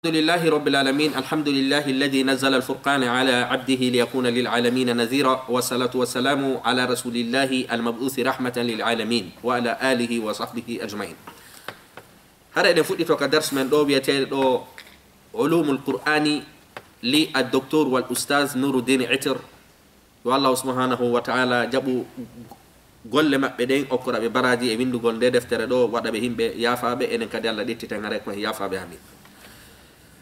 الحمد لله رب العالمين. الحمد لله الذي نزل الفرقان على عبده ليكون للعالمين نذيرا، والصلاة والسلام على رسول الله المبعوث رحمة للعالمين وعلى آله وصحبه أجمعين. هذا نفوت توك درس من دو بيتي دو علوم القرآن للدكتور والأستاذ نور الدين عتر، والله سبحانه وتعالى جابوا golle mabbe den okura be baraji e windugol de deftere do wada be himbe yafaabe enen kadi Allah detti tan rek ko yafaabe amin.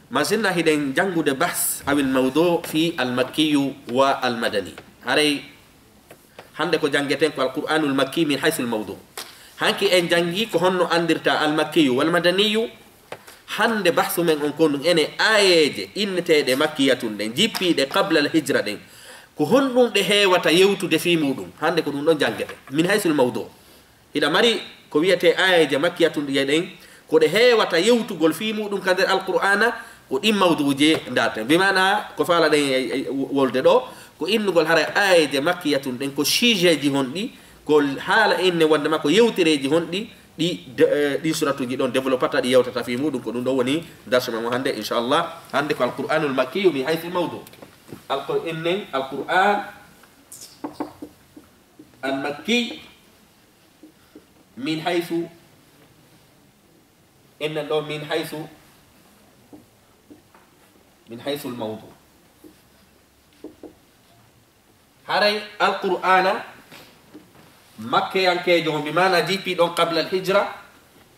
ما زلنا هيدن جنگو ده بحث أو الموضوع في المكي والمدني. هاري هندكو جنگتين كو القرآن المكي من حيث الموضوع. هانكي ان جنگي كو هنو اندرتا المكي والمدني هند بحث من انكون ان آية إن تيد مكية دين جيبي ده قبل الهجرة دين كو هنو ده هيوتا يوتو ده في مودون هندكو دون جنگتين من حيث الموضوع. إذا مري كو بيتي آية مكية دين كو ده هيوتا يوتو قول في مودون كذا القرآن ko ɗin mawduuje ndata bimana ko faala ɗen wolde ɗo ko innugol hara ayeje makkiyatun ɗen ko sujeji honɗi ko haala inne wonde makko yewtereji honɗi ɗi suratuji ɗon développata ɗi yewtata fi muɗum ko ɗum ɗo woni darse men mo hannde inchallah. hannde ko alqur'anul makkiyu min haythu mawdu innen alqur'an almakki min haythu innen ɗo min haythu من حيث الموضوع. هاي القرآن مكة ينكيجهم بمعنى جيبي دون قبل الهجرة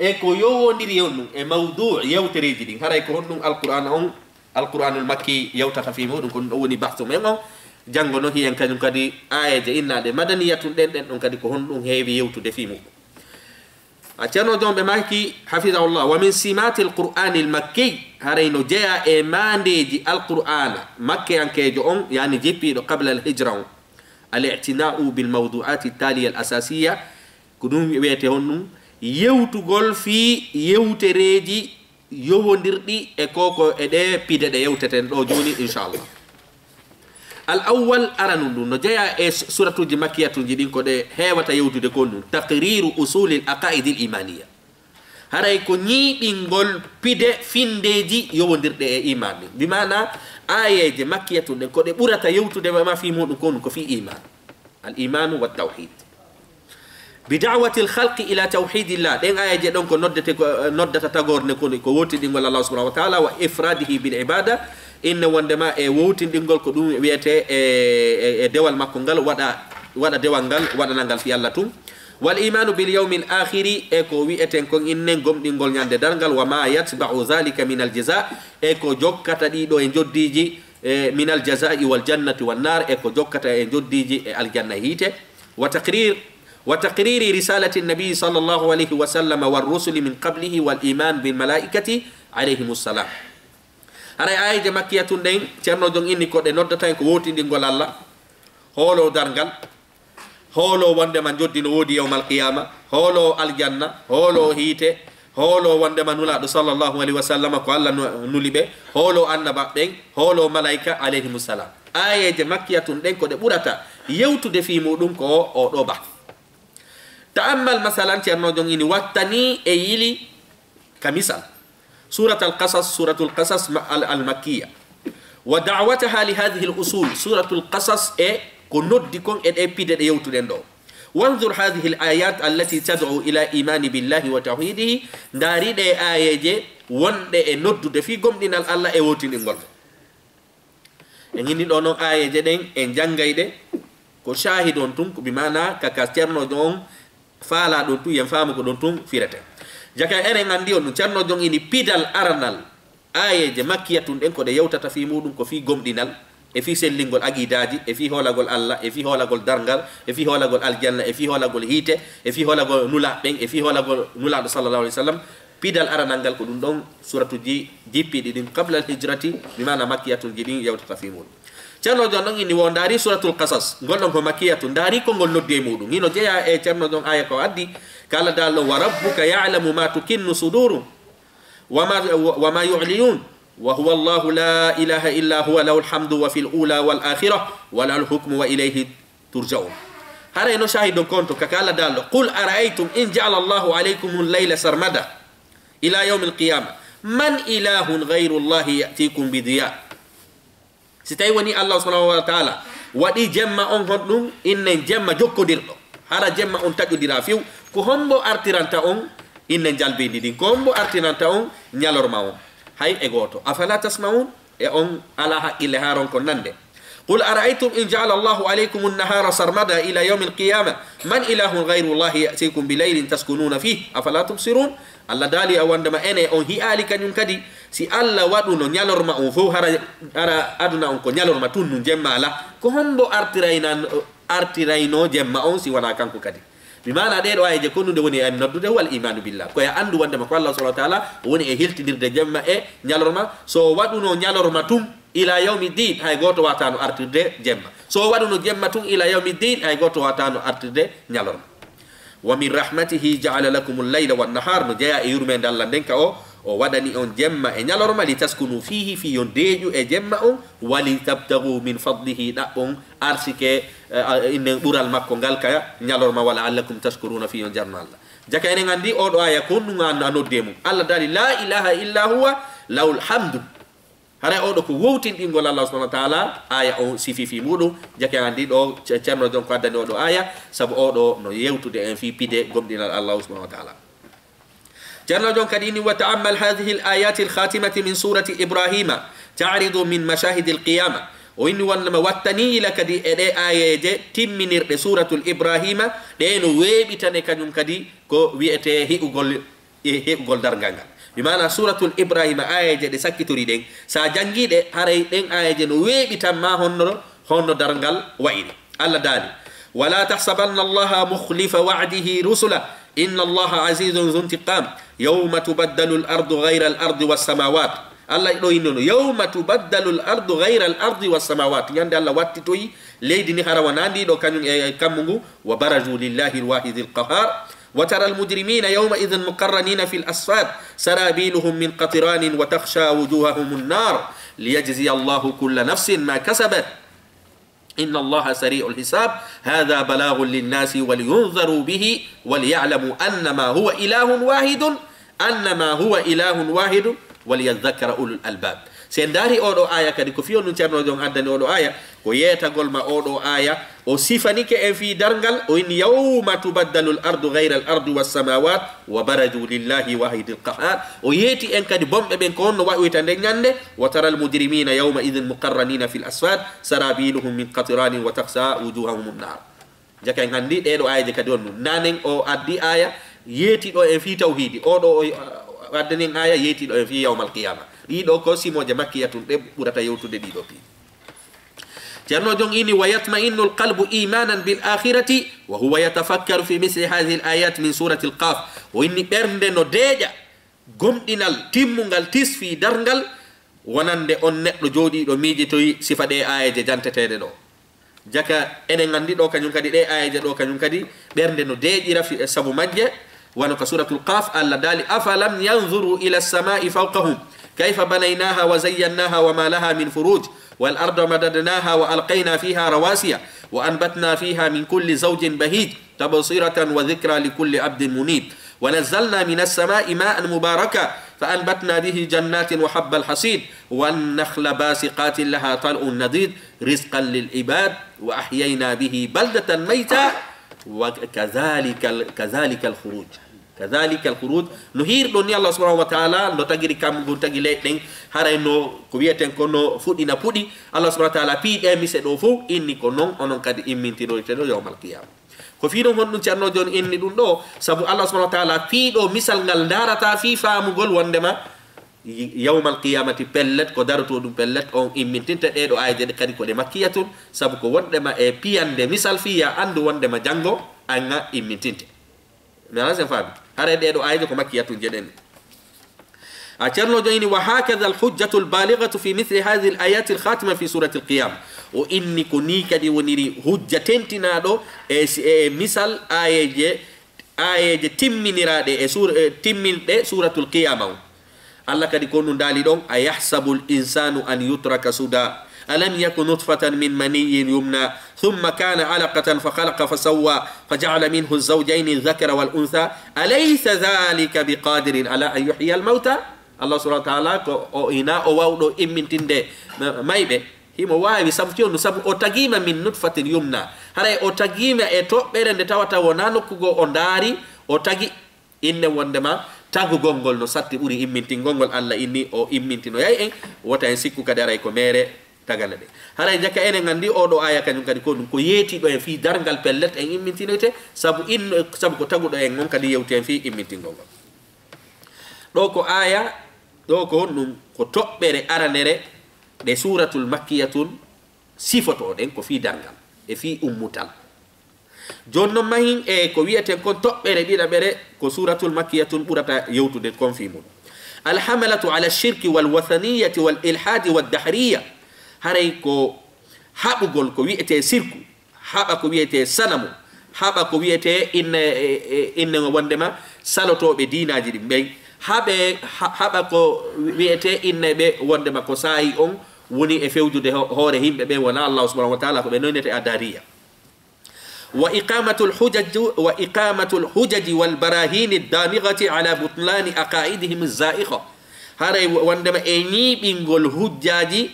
اكو يو نريون موضوع يو تريجين. هاي كون القرآن المكي يو تخفيمه دون كون اوني بحث منه جانغو نهي ينكيجون كدي آية إنا دي مدنية دون كدي كون هيبي يو تدفيمه. أتيانو جون بماكي حفظه الله. ومن سمات القرآن المكي هرينو جاء إيمان دي القرآن مكي ينكيجون يعني جيبي قبل الهجرة الاعتناء بالموضوعات التالية الأساسية كنوم يبيتهن يوتغول في يوتريجي يوندردي اكوكو ادي بيدد يوتتن دو جوني إن شاء الله. الأول أرانو نجايا سورة المكية جدين كده هيوتا يوتو دكونو تقرير أصول العقائد الإيمانية. هراي كوني دينغول بيد فينديجي يوندر دي إيمان بمعنى آية مكية كده بورتا يوتو دي ما في مون كون في إيمان الإيمان والتوحيد بدعوة الخلق إلى توحيد الله. دين آية جدون كو نودة تغور نكون كو ووتي دينغول الله سبحانه وتعالى وإفراده بالعبادة إن وندما ووتي دينغول كو دوم ويته دوال ماكونغال ودا دوانغال ودا نانغال في الله توم. والإيمان باليوم الآخر إكو ويتن كون إنن غم دينغول نياندي دارغال وما يتبع ذلك من الجزاء إكو جوكاتا دي دو إن جوديجي من الجزاء والجنة والنار إكو جوكاتا إن جوديجي الجنة هيته وتقرير رسالة النبي صلى الله عليه وسلم والرسل من قبله والإيمان بالملائكة عليهم السلام. هاي آية مكية دين تيرنو جون إني كو دي نودتا كو ووتي دينغول الله هولو دارغال هولو وند من جودي نودي يوم القيامة هولو الجنة هولو هيته هولو وند من نولا صلى الله عليه وسلم كو الله نوليبه هولو النبا دين هولو ملائكة عليهم السلام. آية مكية دين كو دي بورتا يوتو دي في مودوم كو او دو بحث. تأمل مثلا تيرنو جون إني واتني ايلي كمثال سورة القصص المكية ودعوتها لهذه الأصول. سورة القصص كنود ديكون بيد يوتو دندو. وانظر هذه الآيات التي تدعو إلى إيمان بالله وتوحيده. داري دي آية جي وان دي نود دي في قم دين الله يوتو دنگول. إنهي دونو آية جي دين إن جانغاي دي كو شاهدون تون بمعنى كاكاستيرنو دون فالا دون تو ينفامو دون تون فيرته. jaka ere ngandi on cerno jong ini pidal aranal aye je makkiyatun en ko de yewtata fi mudum ko fi gomdinal e fi sellingol agidaji e fi holagol Allah e fi holagol dargal e fi holagol aljanna e fi holagol hite e fi holagol nula ben e fi holagol nula sallallahu alaihi wasallam pidal aranangal ko dum don suratu jippi din qabla al hijrati bimana makkiyatun jidin yewtata fi mudum. cerno jong ini wondari suratul qasas gollon ko makkiyatun dari ko ngol nodde mudum hino jeya e cerno jong aya ko addi قال دالو وربك يعلم ما تكن صدورهم وما يعلنون وهو الله لا إله إلا هو له الحمد وفي الأولى والآخرة وله الحكم وإليه ترجعون. هذا إنه شاهد كنتو كقال دالو قل أرأيتم إن جعل الله عليكم الليل سرمدا إلى يوم القيامة من إله غير الله يأتيكم بضياء ستايوني الله سبحانه وتعالى ودي جمع هدنم إن جمع جوكو ديرو هذا جمع تاجو ديرا فيو كهمبو أرتيرانتا إن جالبي دين كهمبو أرتيرانتا نيالور ماون هاي إغوتو أفلا تسمعون على حق هارون كننده قل أرأيتم إن جعل الله عليكم النهار سرمدا إلى يوم القيامة من إله غير الله يأتيكم بليل تسكنون فيه أفلا تبصرون الله دالي أو عندما أنا هي آلك ينكدي si Allah waɗuno ñalorma on fof hara aduna on ko ñalorma tun nu jemma ala ko hombo artirayno jemma on si wona kanko kadi mi mana ɗeɗo ayeje konnude woni en noddude wal imanu billah koye andu wondema ko Allah subhanahu wa ta'ala woni e hiltidirde jemma e ñalorma so waɗuno ñalorma tum ila yawmi din hay goto watano artirde jemma so waɗuno jemma tum ila yawmi din hay goto watano artirde ñalorma wa min rahmatihi ja'ala lakum al-layla wan-nahar no jeya e yurmede Allah ndenka o waɗani on jemma e ñalorma li taskunu fihi fi yon deeƴu e jemma on wali tabtagu min fadlihi ɗaɓɓon arsike inen ɓural makko ngal kaya ñalorma wala allakum tashkuruna fi yon jarno Allah jaka enen andi oɗo aya konnuga a nodde mum Allah dali la ilaha illa huwa lawul hamdu hara oɗo ko wowtinɗingol Allah subhanahu wa ta'ala aya o sifi fi muɗum jake andi ɗo ceerno jon ko addani oɗo aya saabu oɗo no yewtude en fi pide gomɗinal Allah subhanahu wa ta'ala جرنا جون كديني وتأمل هذه الآيات الخاتمة من سورة إبراهيم تعرض من مشاهد القيامة وإن ونما واتني لك دي آية تم من سورة الإبراهيم لأنه ويبتني كنون كدي كو ويأتي هيقول درغانغا بمعنى سورة الإبراهيم آية دي سكي تريدين ساجنجي دي هاري دين آية دي ويبتن ما هنو درغال وإني الله دالي ولا تحسبن الله مخلف وعده رسله إن الله عزيز ذو انتقام يوم تبدل الأرض غير الأرض والسماوات الله يقول يوم تبدل الأرض غير الأرض والسماوات يعني الله واتتوي ليدي نهار ونادي لو كانوا كمغو وبرزوا لله الواحد القهار وترى المجرمين يومئذ مقرنين في الأصفاد سرابيلهم من قطران وتخشى وجوههم النار ليجزي الله كل نفس ما كسبت إن الله سريع الحساب هذا بلاغ للناس ولينذروا به وليعلموا أنما هو إله واحد وليذكر أولو الألباب سنداري أولو آية كدي كفيون نشارنا جون عدني أولو آية ويتا قول ما أولو آية وصفنيك إن في درنجل وإن يوم تبدل الأرض غير الأرض والسماوات وبرزوا لله واحد القهار ويتي إن كدي بوم بين كون ويتندنجند وترى المجرمين يومئذ مقرنين في الأسفاد سرابيلهم من قطران وتخشى وجوههم النار جاكا عندي أولو آية كدون نانين أو أدي آية يتي أو إن في توحيد أولو أدنين آية يتي أو في يوم القيامة ɗiɗo ko simoje makkiyatun ɗe ɓurata yewtude ɗiɗo pi ceerno jon ini wa yatma'innu alqalbu imanan bil akhirati wa huwa yatafakkaru fi misli hadhihi al ayat min surati al qaf o inni ɓernde no deeƴa gomɗinal timmungal tisfi darngal wonande on neɗɗo jooɗiɗo miijitoyi sifa ɗe ayaje janteteɗe ɗo jaka enen andi ɗo kañum kadi ɗe ayaje ɗo kañum kadi ɓernde no deeƴira sabu majje wano ka suratul qaf allah daali afalam yanzuru ila as-sama'i fawqahum كيف بنيناها وزيناها وما لها من فروج والأرض مددناها وألقينا فيها رواسي وأنبتنا فيها من كل زوج بهيج تبصرة وذكرى لكل عبد منيب ونزلنا من السماء ماء مباركا فأنبتنا به جنات وحب الحصيد والنخل باسقات لها طلع نضيد رزقا للعباد وأحيينا به بلدة ميتا وكذلك الخروج كذلك الخروج نهير دنيا الله سبحانه وتعالى نو تاغيري كام غون تاغي ليدن haray no ko wieten ko no fudina pudi Allah subhanahu wa ta'ala piide mise do fu inni ko non onon kadi immintino tedo yawmal qiyam ko fiidon hon dum cerno jon inni dum do sabu Allah subhanahu wa ta'ala piido misal ngal darata fi faamugol wondema yawmal qiyamati pellet ko daroto dum pellet on immintinta de do ayde de kadi ko de makkiyatun sabu ko wondema e piyande misal fiya andu wondema jango anga immintinte nana sen fabi hare de do ayde ko makkiyatun jeden أشرنا جيني وهكذا الحجة البالغة في مثل هذه الآيات الخاتمة في سورة القيامة وإني كنيك دي ونيري حجتين تنادو مثال آية تمن رادة تمن سورة القيامة الله كدي كونون دالي دون أيحسب الإنسان أن يترك سدى ألم يكن نطفة من مني يمنى ثم كان علقة فخلق فسوى فجعل منه الزوجين الذكر والأنثى أليس ذلك بقادر على أن يحيي الموتى Allah subhanahu wa ta'ala ko o ina o wawdo immintinde maybe himo wawi sabu tionu sabu o tagima min nutfatin yumna haray o tagima e toɓɓere nde tawata wona nokkugo o ndaari o tagi inne wondema tagugol ngol no satti ɓuri immintingol ngol Allah inni o immintino yay en wota en sikku kadi aray ko mere tagana de haray jaka enen andi oɗo aya kañum kadi ko ɗum ko yeetiɗo en fi dargal pellet en immintinoyte sabu sabu ko taguɗo en on kadi yewti en fi immintingol ngol ɗo ko aya ɗo ko ɗum ko toɓɓere aranere ɗe suratul makkiyatun sifotoɗen ko fi dargal e fi ummutal joni noon mahin e ko wiyeten kon toɓɓere ɗiɗaɓere ko suratul makkiyatun ɓurata yewtude kon fi mum alhamalatu ala shirki walwathaniyati wal ilhadi waddahriya haray ko haɓugol ko wiyete sirku haɓa ko wiyete sanamu haɓa ko wiyete inne wondema salotoɓe dinaji ɗin ɓen haɓa ko wiyete inneɓe wondema ko saayi on woni e fewjude hoore himɓe ɓe wona Allah subhanahu wa ta'ala ko ɓe noynete adariya wa iqamatul hujaji wal barahini damigati ala butlani aqaidihim zaiqa haray wondema e ñiɓingol hujjaji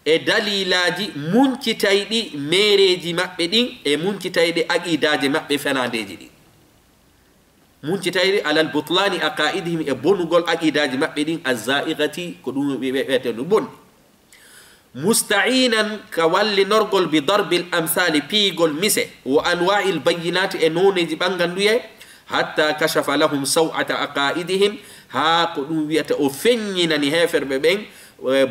e dalilaji muncitayɗi mereji maɓɓe ɗin e muncitayɗi aqidaji maɓɓe fanadeji ɗin muncitayɗi alal butlani aqaidihim e bonugol aqidaji maɓɓe ɗin azzaiqati ko ɗum wiyete no bonni musta'inan ka wallinorgol bi darbil amsali piigol mise wa anwa'il bayyinati e noneji ɓanganduye hatta kashafa lahum saw'ata aqaidihim ha ko ɗum wiyata o feññinani heferɓe ɓen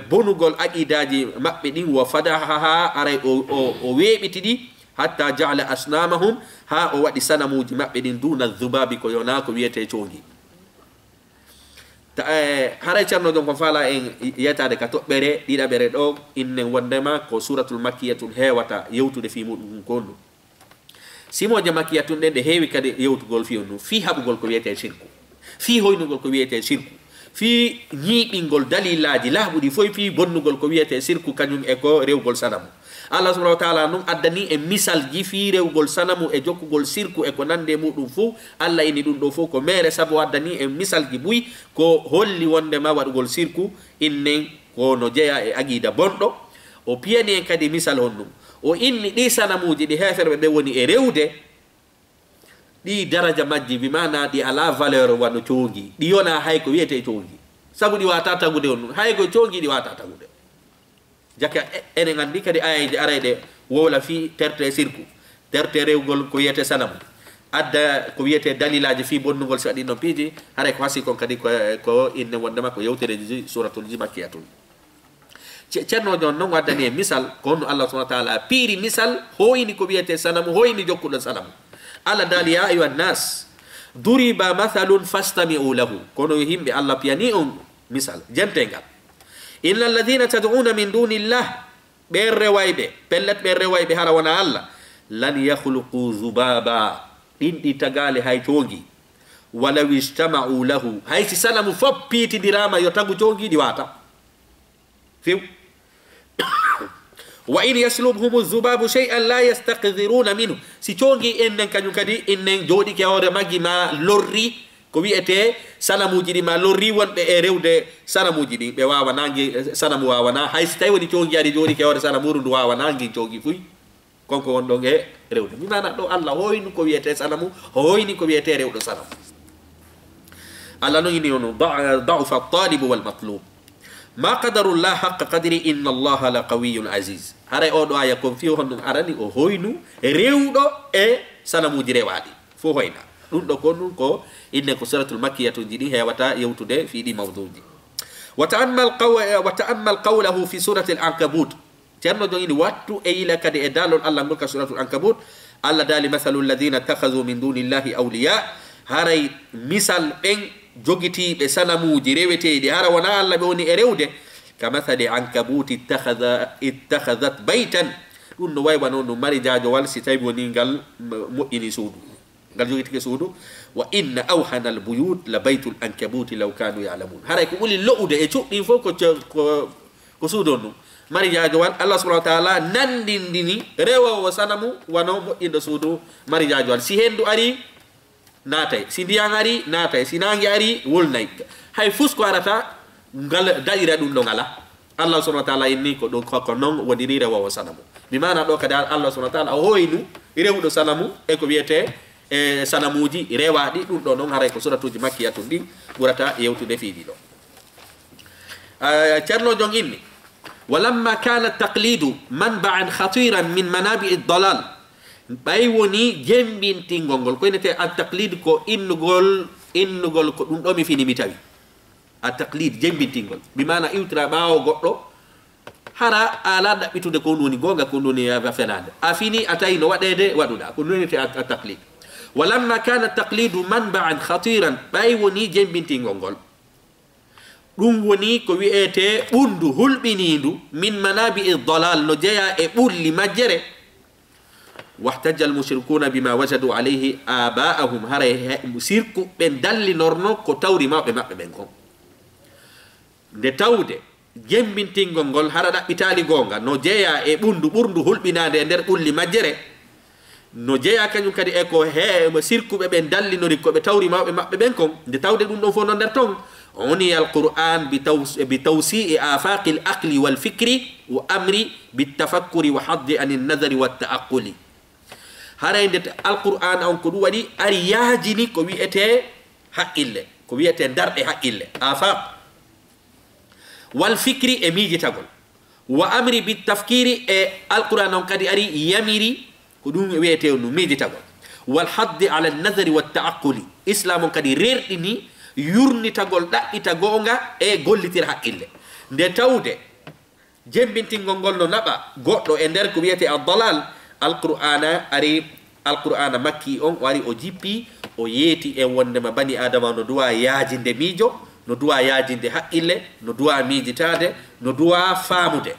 bonugol aqidaji maɓɓe ɗin wa fadahaha aray o weɓiti ɗi hatta ja'ala asnamahum ha o waɗi sanamuji maɓɓe ɗin duna dhubabi ko yona ko wiyete coongi haray ceerno jon ko faala en yetade ka toɓɓere ɗiɗaɓere ɗo innen wondema ko suratul makkiyatun hewata yewtude fi muɗum konɗum simoje makkiyatun ɗen ɗe heewi kadi yewtugol fi on ɗum fi haɓugol ko wiyete sirku fi hoynugol ko wiyete sirku fi ñiiɓingol dalilaji laaɓuɗi foy fi bonnugol ko wiyete sirku kañum e ko rewgol sanamu Allah subhanahu wa ta'ala noon addani e misal ji fi rewgol sanamu e jokkugol sirku e ko nande muɗum fou Allah ini ɗum ɗo fof ko mere saabu addani e misal ji buy ko holli wondema waɗugol sirku innen ko no jeeya e aqida bonɗo o piyani en kadi misal hon ɗum o inni ɗi sanamuji ɗi heferɓe ɓe woni e rewde ɗi daraja majji bimana ɗi ala valeur wano coongi ɗi yona hay ko wiyete coongi sabu ɗi wata tagude on ɗum hay ko coongi ɗi wata tagude jaka enen andi kadi ayaji arayɗe wowla fi terte sirku terte rewgol ko wiyete sanamu adda ko wiyete dalilaji fi bonnugol si waɗi noon piiji haray ko hasi kon kadi ko inne wondema ko yewtereji suratul makkiyatun ceernojo noon waddani e misal ko honno Allah subhanahu wa ta'ala piiri misal hoyni ko wiyete sanamu hoyni jokkuɗo sanamu Allah daali ya ayuha nnas duriba mathalun fastami'u lahu kono yimɓe Allah piyani on misal jentengal inna alladhina tad'una min dunillah ɓen rewayɓe pellet ɓen rewayɓe hara wona Allah lan yakhluqu zubaba ɗin ɗi tagale hay coongi walaw ijtama'u lahu hay si sanamu fof piitidirama yo tagu coongi ɗi wata few wa in yaslubhum zubabu shay'an la yastaqdiruna minhu si coongi ennen kañum kadi ennen jooɗike hoore maggi ma lorri ko wiyete sanamuji ɗi ma lorri wonɓe e rewde sanamuji ɗi ɓe wawa nangi sanamu wawana hay so tawi woni coongi ari jooɗike hoore sanamuru ndu wawa nangi coongi fuy konko won ɗon e rewde mi mana ɗo Allah hoyni ko wiyete sanamu hoyni ko wiyete rewɗo sanamu Allah no ini on da'ufa at-talibu wal matlub ma qadarullah haqqa qadri inna allaha la qawiyyun aziz haray o ɗo aya kon fiyo honɗum arani o hoynu rewɗo e sanamuji rewaɗi fo hoyna ɗum ɗo kon ɗum ko inne ko suratul makkiyatuji ɗi hewata yewtude fi ɗi mawduji wa ta'ammal qawlahu fi surati al-ankabut ceerno jon ini wattu e yila kadi e dalol Allah ngol ka suratul ankabut Allah daali mathalu alladhina ittakhadhu min dunillahi awliya haray misal ɓen jogitiɓe sanamuji reweteɗi hara wona Allah ɓe woni e rewde kamathali ankabuti ittahadat baytan ɗum no waywa noon no mari jajowal si tawi woni ngal moƴƴini suudu ngal jogitike suudu wa inna awhana al buyut la baytul ankabuti law kanu ya'lamun haray ko ɓuli lo'ude e cuɗɗin fof ko suudu on ɗum mari jajowal Allah subhanahu wa ta'ala nandindini rewowo sanamu wano moƴƴinɗo suudu mari jajowal si hendu ari naatay si ndiyan ari naatay si nangi ari wolnay hay fus ko arata ngal daira dum do ngala Allah subhanahu wa ta'ala inni ko do ko non wodiri rewa wa sanamu bimana do kada Allah subhanahu wa ta'ala hoynu rewdo sanamu e ko wiete e sanamuji rewa di dum do non haray ko suratuji makkiyatun di burata yewtude fiidi do cerno jong inni ولما كان التقليد منبعا خطيرا من منابع الضلال بايوني جيمبين تينغول كوينتي التقليد كو innugol ko dum do mi fini mi tawi التقليد جيمبين تينغول بمعنى يوترا باو goddo hara ala dabbitude ko woni gonga ko woni fenade afini atay no wadede waduda ko woni التقليد ولما كان التقليد منبعا خطيرا بايوني جيمبين تينغول dum woni ko wi'ete bundu hulbinindu min manabi ad-dalal no jeya e bulli majjere wahtajja al-mushrikuna bima wajadu alayhi aba'ahum hare musirku ben dalli norno ko tawri mabbe ben ko de tawde jembintingo ngol harada bitali gonga no jeya e bundu burdu hulbinade der bulli majjere no jeya kanyum kadi e ko he musirku ben dalli nori ko be tawri mabbe ben ko de tawde dum do fo no der ton عني القرآن بتوسيع آفاق العقل والفكر وأمر بالتفكر وحض عن النظر والتعقل هرين القرآن أو كدواني أرياجني كويته حق الله كويته درء حق الله آفاق والفكر أميجي تقول وأمر بالتفكير القرآن أو كدي أري يميري كدوم ويته نميجي تقول والحض على النظر والتعقل إسلام كدي رير إني yurnitagol ɗaɓɓitagonga e gollitir haqqille nde tawde jembintingol ngol no naɓa goɗɗo e nder ko wiyete addalal alqur'ana ari alqur'ana makki on o ari o jippi o yeeti e wondema bani adama no duwa yaajinde miijo no duwa yaajinde haqqille no duwa miijitade no duwa faamude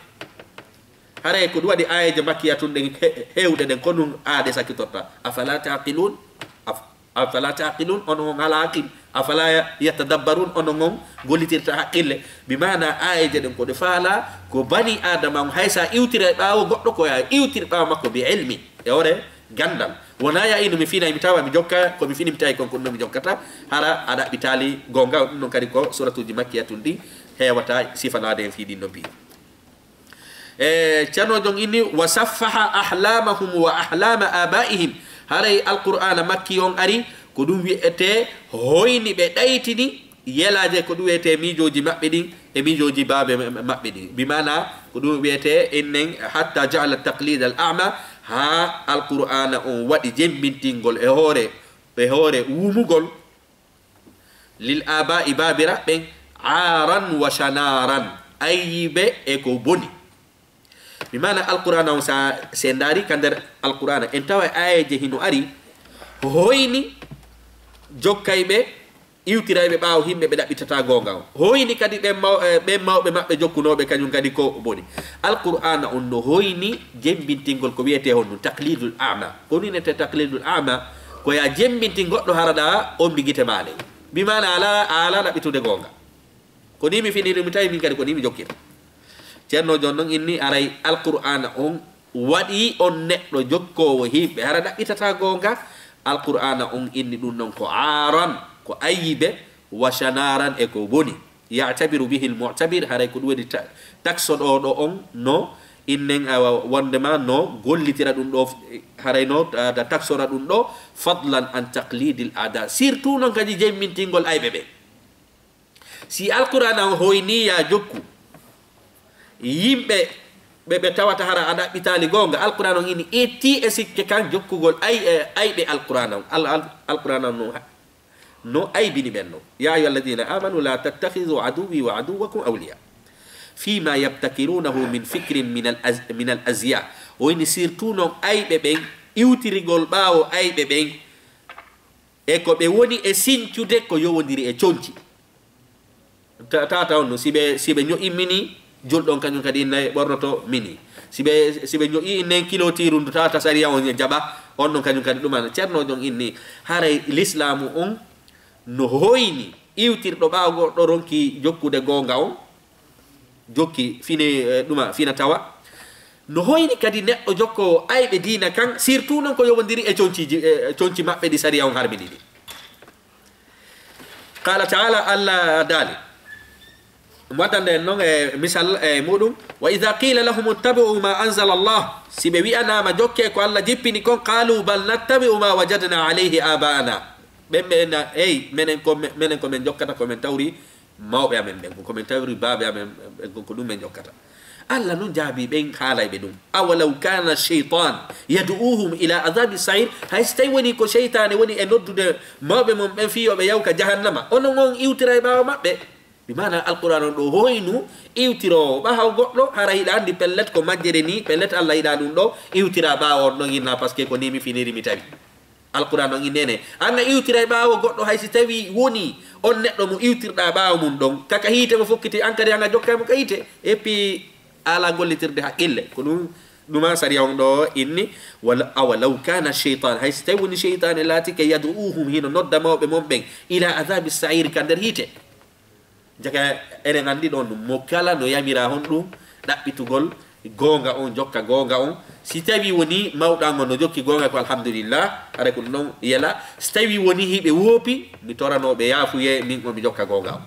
haray ko ɗum waɗi ayeje makkiyatun ɗen hewɗe ɗen ko ɗum aade sakkitorta afala taqilun onon ala aqil afala yatadabbarun onon gollitirta haqqille bimana ayeje ɗen ko ɗe faala ko bani adama haysa iwtira ɓaawo goɗɗo ko ya iwtir ɓaawo makko bi ilmi e ore gandal wona ya ino mi fina mi tawa mi jokka ko mi fini mi tawi kon ɗum mi jokkata hara a ɗaɓɓitali gonga ɗum ɗon kadi ko suratuji makkiyatun ɗi hewata sifanade en fiɗin no mbi ceerno jon inni wa saffaha ahlamahum wa ahlama abaihim haray alqur'ana makki on ari ko ɗum wiyete hoyni ɓe ɗaytini yelaje ko ɗum wiyete miijoji maɓɓe ɗin e miijoji baabe maɓɓe ɗin bimana ko ɗum wiyete ennen hatta jaala taqlid al ama ha alqur'ana on waɗi jembintingol e hoore wumugol lil aba'i babira ɓen aran wa shanaran ayyibe e ko boni bimana alqur'ana on sa sendari kander alqur'ana en tawa ayeje hino ari hoyni jokkayɓe iwtirayɓe ɓaawo himɓe ɓe ɗaɓɓitata gonga o hoyni kadi ɓen mawɓe maɓɓe jokkunoɓe kañum kadi ko boni alqur'ana on no hoyni jembintingol ko wiyete hon ɗum taqlidul ama ko ninete taqlidul ama ko ya jembinti goɗɗo haraɗa on mbigite maɗe bimana ala ɗaɓɓitude gonga ko ni mi finiri mi tawi min kadi ko ni mi jokkita ceerno jon noon inni aray alqur'ana on waɗi on neɗɗo jokkowo himɓe hara ɗaɓɓitata gonga alqur'ana on inni ɗum ɗon ko aran ko ayyibe wa shanaran e ko boni ya'tabiru bihi almu'tabir haray ko ɗum waɗi taksoɗo ɗo on no innen wondema no gollitira ɗum ɗo haray no da taksora ɗum ɗo fadlan an taqlidil ada surtout noon kadi jemmintingol ayɓe ɓe si alqur'ana on hoyniya jokku yimɓe ɓe tawata hara a ɗaɓɓitali gonga alqur'an on ini etti e sikke kan jokkugol ayɓe alqur'an on alqur'an on no aybini ɓen no ya ayuha alladina amanu la tattakhidhu aduwi wa aduwakum awliya fima yabtakirunahu min fikrin min al asya o ini surtout noon ayɓe ɓen iwtirigol ɓaawo ayɓe ɓen e ko ɓe woni e sincude ko yowodiri e conci tata on no siɓe ño'immini julɗon kañum kadi innayi ɓornoto mini siɓe ñoƴi innen kilo tirundu tawata saria on jaɓa on ɗon kañum kadi ɗumana ceernojon inni haray l'islamu on no hoyni iwtirɗo ɓaawo goɗɗo ronki jokkude gonga on jokki fine ɗuma fina tawa no hoyni kadi neɗɗo jokkowo ayɓe dina kan surtout noon ko yowodiri e conci maɓɓe ɗi saria on harmini ɗi qala taala allah daali مدن نون مثال مودum واذا قيل لهم اتبعوا ما انزل الله سيبي انا ما جوكي كو الله جيبني كون قالوا بل نتبع ما وجدنا عليه اباءنا بمنا اي منن كو من جوكتا كو من توري mawɓe amen ɓen ko komin tawri baaɓe amen ɓen ko ɗum men jokkata allah noon jaabi ɓen haalayɓe ɗum awalaw kana cheytan yadu'uhum ila adabi sair hay so tawi woni ko cheytane woni e noddude mawɓe mon ɓen fiyoɓe yawka jahannama onon on iwtira e ɓaawa maɓɓe bimana alquran on ɗo hoynu iwtirowo ɓahaw goɗɗo hara hiɗa andi pellet ko majjere ni pellet allah yiɗa ɗum ɗo iwtira ɓaawa on ɗon yinna par ce que ko ni mi finiri mi tawi alquran on innene anga iwtira e ɓaawa goɗɗo hay so tawi woni on neɗɗo mo iwtirɗa ɓaawa mum ɗon kaka hiite mo fokkiti an kadi anga jokkamo ka hiite et puis ala gollitirde haqqille ko ɗuma sariya on ɗo inni wala awalaw kana cheytan hay so tawi woni cheytane laatike yadu'uhum hino nodda mawɓe mon ɓen ila adabi sair ka nder hiite jaka enen anndi ɗon ɗum mo kala no yamira hon ɗum ɗaɓɓitugol gonga on jokka gonga on si tawi woni mawɗango no jokki gonga ko alhamdulillah ara ko non yela si tawi woni hiɓe woopi mi toranoɓe yaafuye min o mi jokka gonga on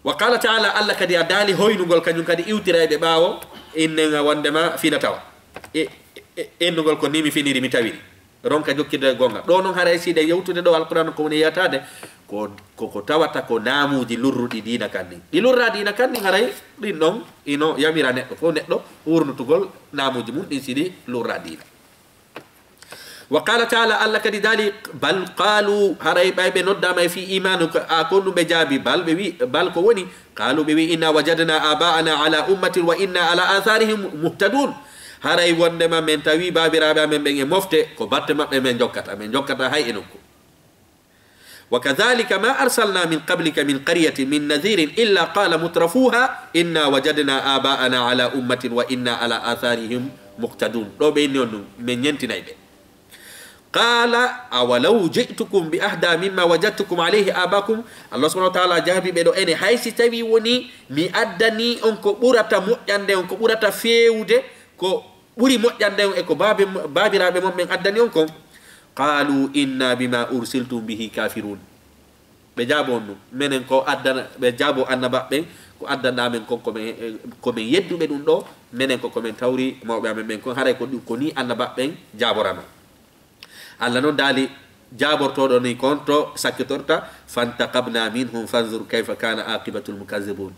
wa qala taala allah kadi a daali hoynugol kañum kadi iwtira ɓe ɓaawo innega wondema fina tawa innugol ko ni mi finiri mi tawiri ronka jokkirde gonga ɗo noon hara siide yewtude ɗo alquran ko woni yeyatade ko tawata ko naamuji lurruɗi dina kanni ɗi lurra dina kanni haray ɗin ɗon ino yamira neɗɗo fof neɗɗo wurnutugol naamuji mum ɗin siɗi lurra dina wa qala taala allah kadi daali bal qalu haray ɓayɓe noddama e fi imanu a ko ɗum ɓe jaabi bal ɓe wi bal ko woni qalu ɓe wi inna wajadna aba'ana ala ummatin wa inna ala atharihim muhtadun haray wondema men tawi babiraɓe amen ɓen e mofte ko batte maɓɓe men jokkata hay e nokku وكذلك ما أرسلنا من قبلك من قرية من نذير إلا قال مترفوها إنا وجدنا آباءنا على أمة وإنا على آثارهم مقتدون لو بينهم من ينتني قال أولو جئتكم بأهدى مما وجدتكم عليه آباكم الله سبحانه وتعالى جابي بيدو أني حيث تبي وني مي أدني أنكو بورتا مؤجنده أنكو بورتا فيوده كو بوري مؤجنده أنكو بابي رابي من أدني أنكو قالوا إنا بما أرسلتم به كافرون بجابون منن كو أدنا بجابو أنبا بين كو أدنا من كو من يدو بدون دو منن كو من توري ما بيعمل من كو هراي كو ني أنبا بين جابورنا الله نون دالي جابور تودو ني كونتو سكتورتا فانتقبنا منهم فانظر كيف كان عاقبة المكذبون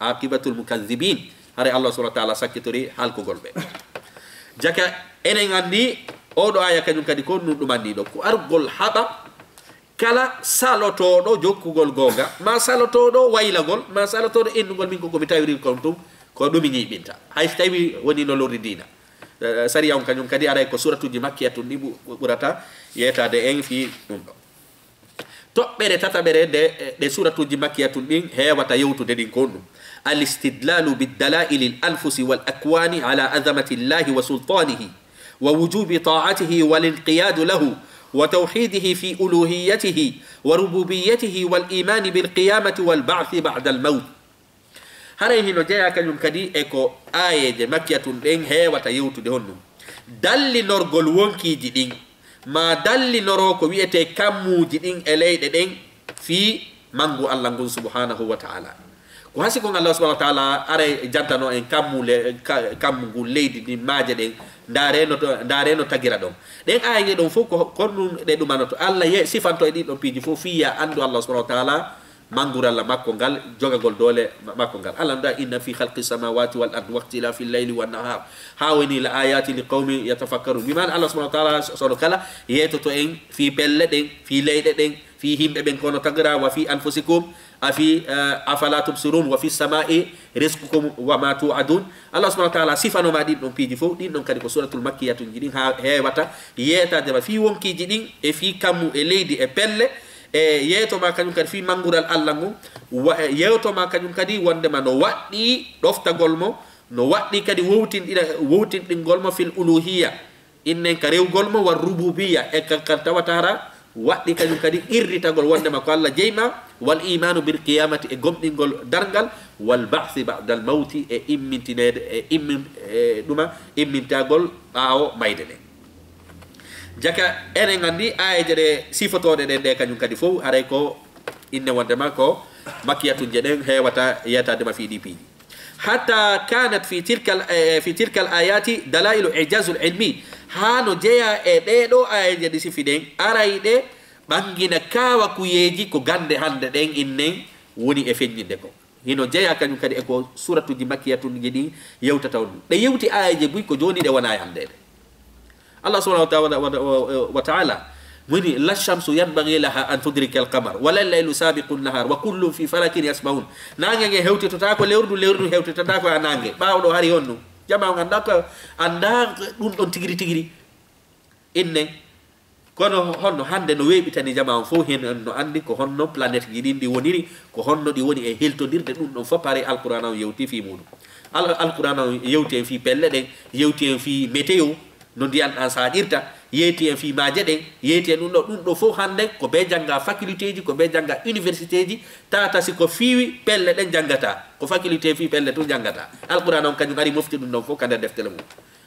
عاقبة المكذبين هراي الله سبحانه وتعالى سكتوري حال كو غولبه جاكا إنن عندي oɗo aya kañum kadi ko ɗum ɗumanni ɗo ko argol haɓa kala salotoɗo jokkugol gonga ma salotoɗo waylagol ma salotoɗo innugol min komi tawiri kon tum ko ɗumi ñiɓinta hay so tawi woni no lorri dina sariya on kañum kadi aray ko suratuji makkiyatun ɗi ɓurata yetade en fi ɗum ɗo toɓɓere tataɓere ɗe suratuji makkiyatun ɗin hewata yewtude ɗin kon ɗum alistidlalu biddalaili l anfusi wal akwani ala azamati llahi wa sultanihi ووجوب طاعته والانقياد له وتوحيده في ألوهيته وربوبيته والإيمان بالقيامة والبعث بعد الموت هريه نجايا كنيم كدي إكو آية مكية دين هي وتيوت دهنم دل نرجل وانكي جدين ما دل نروكو ويأتي كمو جدين إليه دين في منغو الله سبحانه وتعالى وهسي كون الله سبحانه وتعالى أري جانتانو إن كمو ليدي دين ماجدين ndareno tagira ɗon ɗen ayge ɗon fof ko ɗum ɗe ɗumanoto allah ye sifanto e ɗiɗon piiji fof fiya andu allah subhanahu wa taala mangural allah makko ngal jogagol doole makko ngal allah nda inna fi halqi samawati wal ard waqtilafi lleyli wannahar ha woni la ayati li qawmi yatafakkarun bimana allah subhanahu wa taala sono kala yetoto en fi pelle ɗen fi leyɗe ɗen fi himɓe ɓen kono tagira wa fi anfusikum afi afala tubsirun wa fi samai rizqukum wa ma tu'adun allah subhanahu wa ta'ala sifano ma din don piiji fof din don kadi ko suratul makkiyatun jidin ha hewata yetade ma fi wonkiji din e fi kammu e leydi e pelle e yeto ma kanyum kadi fi mangural allah ngum yeto ma kanyum kadi wonde ma no waddi doftagol mo no waddi kadi wowtindingol mo fil uluhiyya innen ka rewgol mo war rububiyya e kan tawatara waddi kanyum kadi irritagol wonde ma ko allah jeyma wal imanu bil qiyamati e gomɗingol dargal wal ba'thi ba'da al mawti e immintinede e immintagol ɓaawo mayde ɗen jaka enen andi ayeje ɗe sifotoɗe ɗen ɗe kañum kadi fof haray ko inne wondema ko مكية جدًا هي وتا يتادم في دي بي حتى كانت في تلك الآيات دلائل إعجاز العلمي هانو جيا إدو آية دي سفيدين أراي دي بانجينا كاوا كويجي كو غاندي هاند دين إنن وني إفنجي ديكو هينو جيا كانو كادي إكو سورة دي مكية جدي يوتا تاون دي يوتي آية بوي كو جوني دي وانا ياندي الله سبحانه وتعالى مني لا الشمس ينبغي لها أن تدرك القمر ولا الليل سابق النهار وكل في فلك يسبحون نانغي هewti totako lewru hewti totako anange bawdo hari honno jama ngandaka anda dum don tigiri inne kono honno hande no webitani jama fo hen no andi ko honno planète gi dindi woniri ko honno di woni e heltodirde dum don fo pare alquran yewti fi mudu alquran yewti fi pelle de yewti fi météo no diyan an sadirta yeti en fi maaje den yeti en dum do fo hande ko be janga faculté ji ko be janga université ji tata si ko fiwi pelle den jangata ko faculté fi pelle to jangata alquran on kanyum ari mofti dum fo kada deftere mum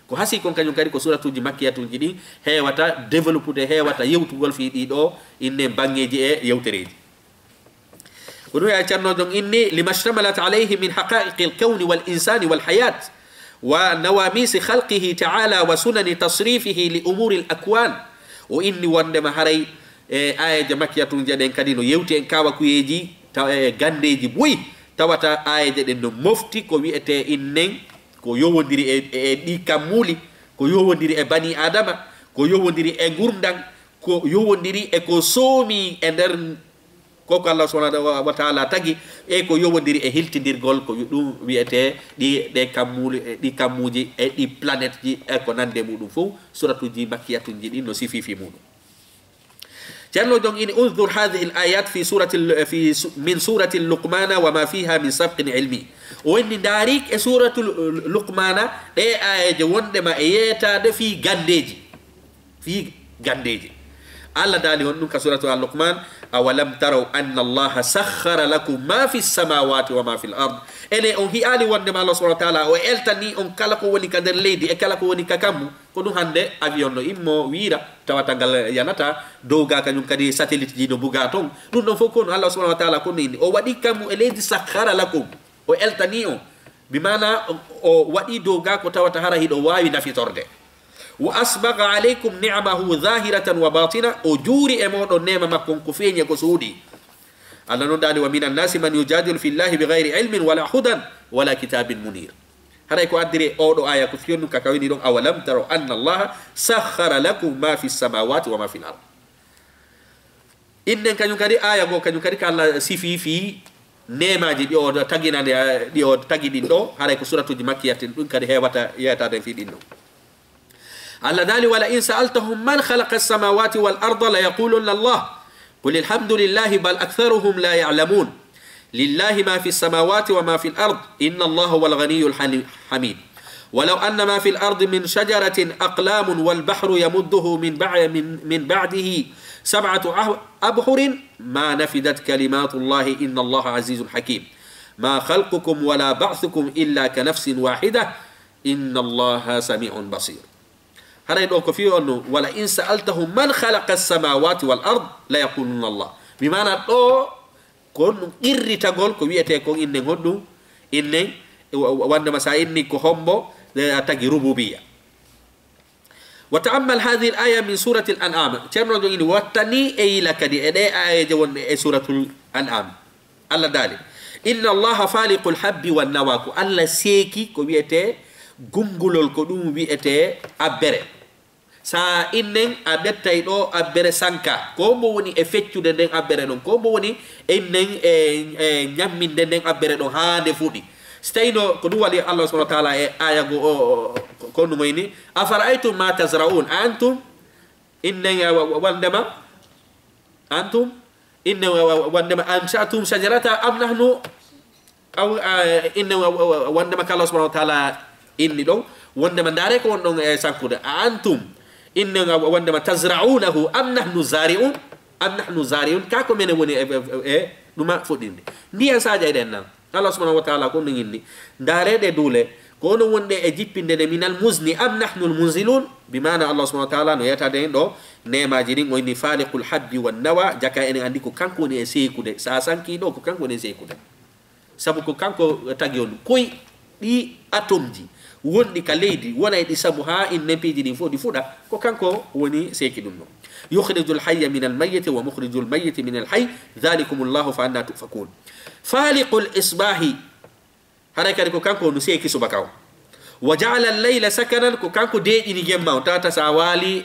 ko hasi kon kanyum kadi ko suratuji makkiyatuji di hewata développer hewata yewtugol fi di do inne bangeji e yewtereji ko do ya ciarno don inni limashamalat alayhi min haqa'iqil kawni wal insani wal hayat ونواميس خلقه تعالى وسنن تصريفه لأمور الأكوان وإني وندما هري آية مكية جدين كدينو يوتي إن كاوا كويجي غانديجي بوي تواتا آية جدين مفتي كو ويأتي إنن كو يووندري دي كامولي كو يووندري بني آدم كو يووندري غورندان كو يووندري كو سومي اندر koko Allah subhanahu wa ta'ala tagi e ko yowodiri e hiltidirgol ko dum wiete di de kamuji e di planète ji e ko nande mudum fu suratuji makkiyatun ji no sifi fi mudum janno donc in unzur hadhihi al-ayat fi min surati luqman wa ma fiha min sabqin ilmi wonni darik e suratul luqman de ayaje wonde ma e yeta de fi gandeji Allah dali honnum ka suratul luqman awalam taraw anna Allah sakhkhara lakum ma fi samawati wa ma fi al-ard ene on hi ali wonde ma Allah subhanahu wa ta'ala o eltani on kala ko woni ka der leydi e kala ko woni ka kammu ko dum hande avion no immo wiira tawata gal yanata doga kanyum kadi satellite ji do buga ton dum don foko Allah subhanahu wa ta'ala ko ni o wadi kammu e leydi sakhkhara lakum o eltani on bimana o wadi doga ko tawata hara hido wawi nafitorde وأسبغ عليكم نعمه ظاهرة وباطنة أجوري أمود النعمة مكون كفين يكسودي الله نداني ومن الناس من يجادل في الله بغير علم ولا هدى ولا كتاب منير هذا يكون أدري أولو آية كفين كاكوين لهم أولم تروا أن الله سخر لكم ما في السماوات وما في الأرض إن كان يكري آية كان يكري كالله سيفي في نعمة دي أو تجينا دي أو تجيدين دو هذا يكون سورة المكية كان هي وتا يتادن في دينه على ذلك ولئن سألتهم من خلق السماوات والأرض ليقولن الله قل الحمد لله بل أكثرهم لا يعلمون لله ما في السماوات وما في الأرض إن الله هو الغني الحميد ولو أن ما في الأرض من شجرة أقلام والبحر يمده من بعده 7 أبحر ما نفدت كلمات الله إن الله عزيز حكيم ما خلقكم ولا بعثكم إلا كنفس واحدة إن الله سميع بصير هذا يدعو كفيه أنه ولا إن سألتهم من خلق السماوات والأرض لا يقولون الله بمعنى أنه كون إرّي تقول كويته كون إنه هدو إنه وعندما سألني كهمبو تجي ربوبية وتأمل هذه الآية من سورة الأنعام تمرد إنه واتني أي لك دي آية جوان سورة الأنعام الله دالي إن الله فالق الحب والنواك الله سيكي كويته gungulol ko dum wi'ete abbere sa innen a bettay do abbere sanka ko mo woni e feccude den abbere non ko mo woni ennen e nyamminde den abbere do haande fudi stayno ko dum wali Allah subhanahu wa ta'ala e aya go ko no moyni afara'aytum ma tazra'un antum innen wandama antum inna wandama ansha'tum shajarata am nahnu aw inna wandama Allah subhanahu wa ta'ala inni don wondema ndare ko wondon e sankude antum inna wondema tazra'unahu am nahnu zari'un ka ko mene woni duma fodinde ndiya saja eden nan Allah subhanahu wa ta'ala ko nginni ndare de dule كون وندي اجيب من المزن ام نحن المنزلون بمعنى الله سبحانه وتعالى نو يتادين دو نيما جيرين ويني فالق الحب والنوى جاكا ان عندي كو كانكو ني سيكو دي ساسان كي دو كو كانكو ني سيكو دي سابو كو كانكو تاغيون كوي دي اتوم دي wondi ka leydi wona e sabu ha in nepiji ɗin fof ɗi fuɗa ko kanko woni seeki ɗum ɗo yukhriju lhayya min almayiti wa mukhriju lmayiti min alhay dhalikum llahu fa anna tufakun faliqu lisbahi haray kadi ko kanko no seeki subaka o wa jaala alleyla sakanan ko kanko deƴini gemma o tawata sa waali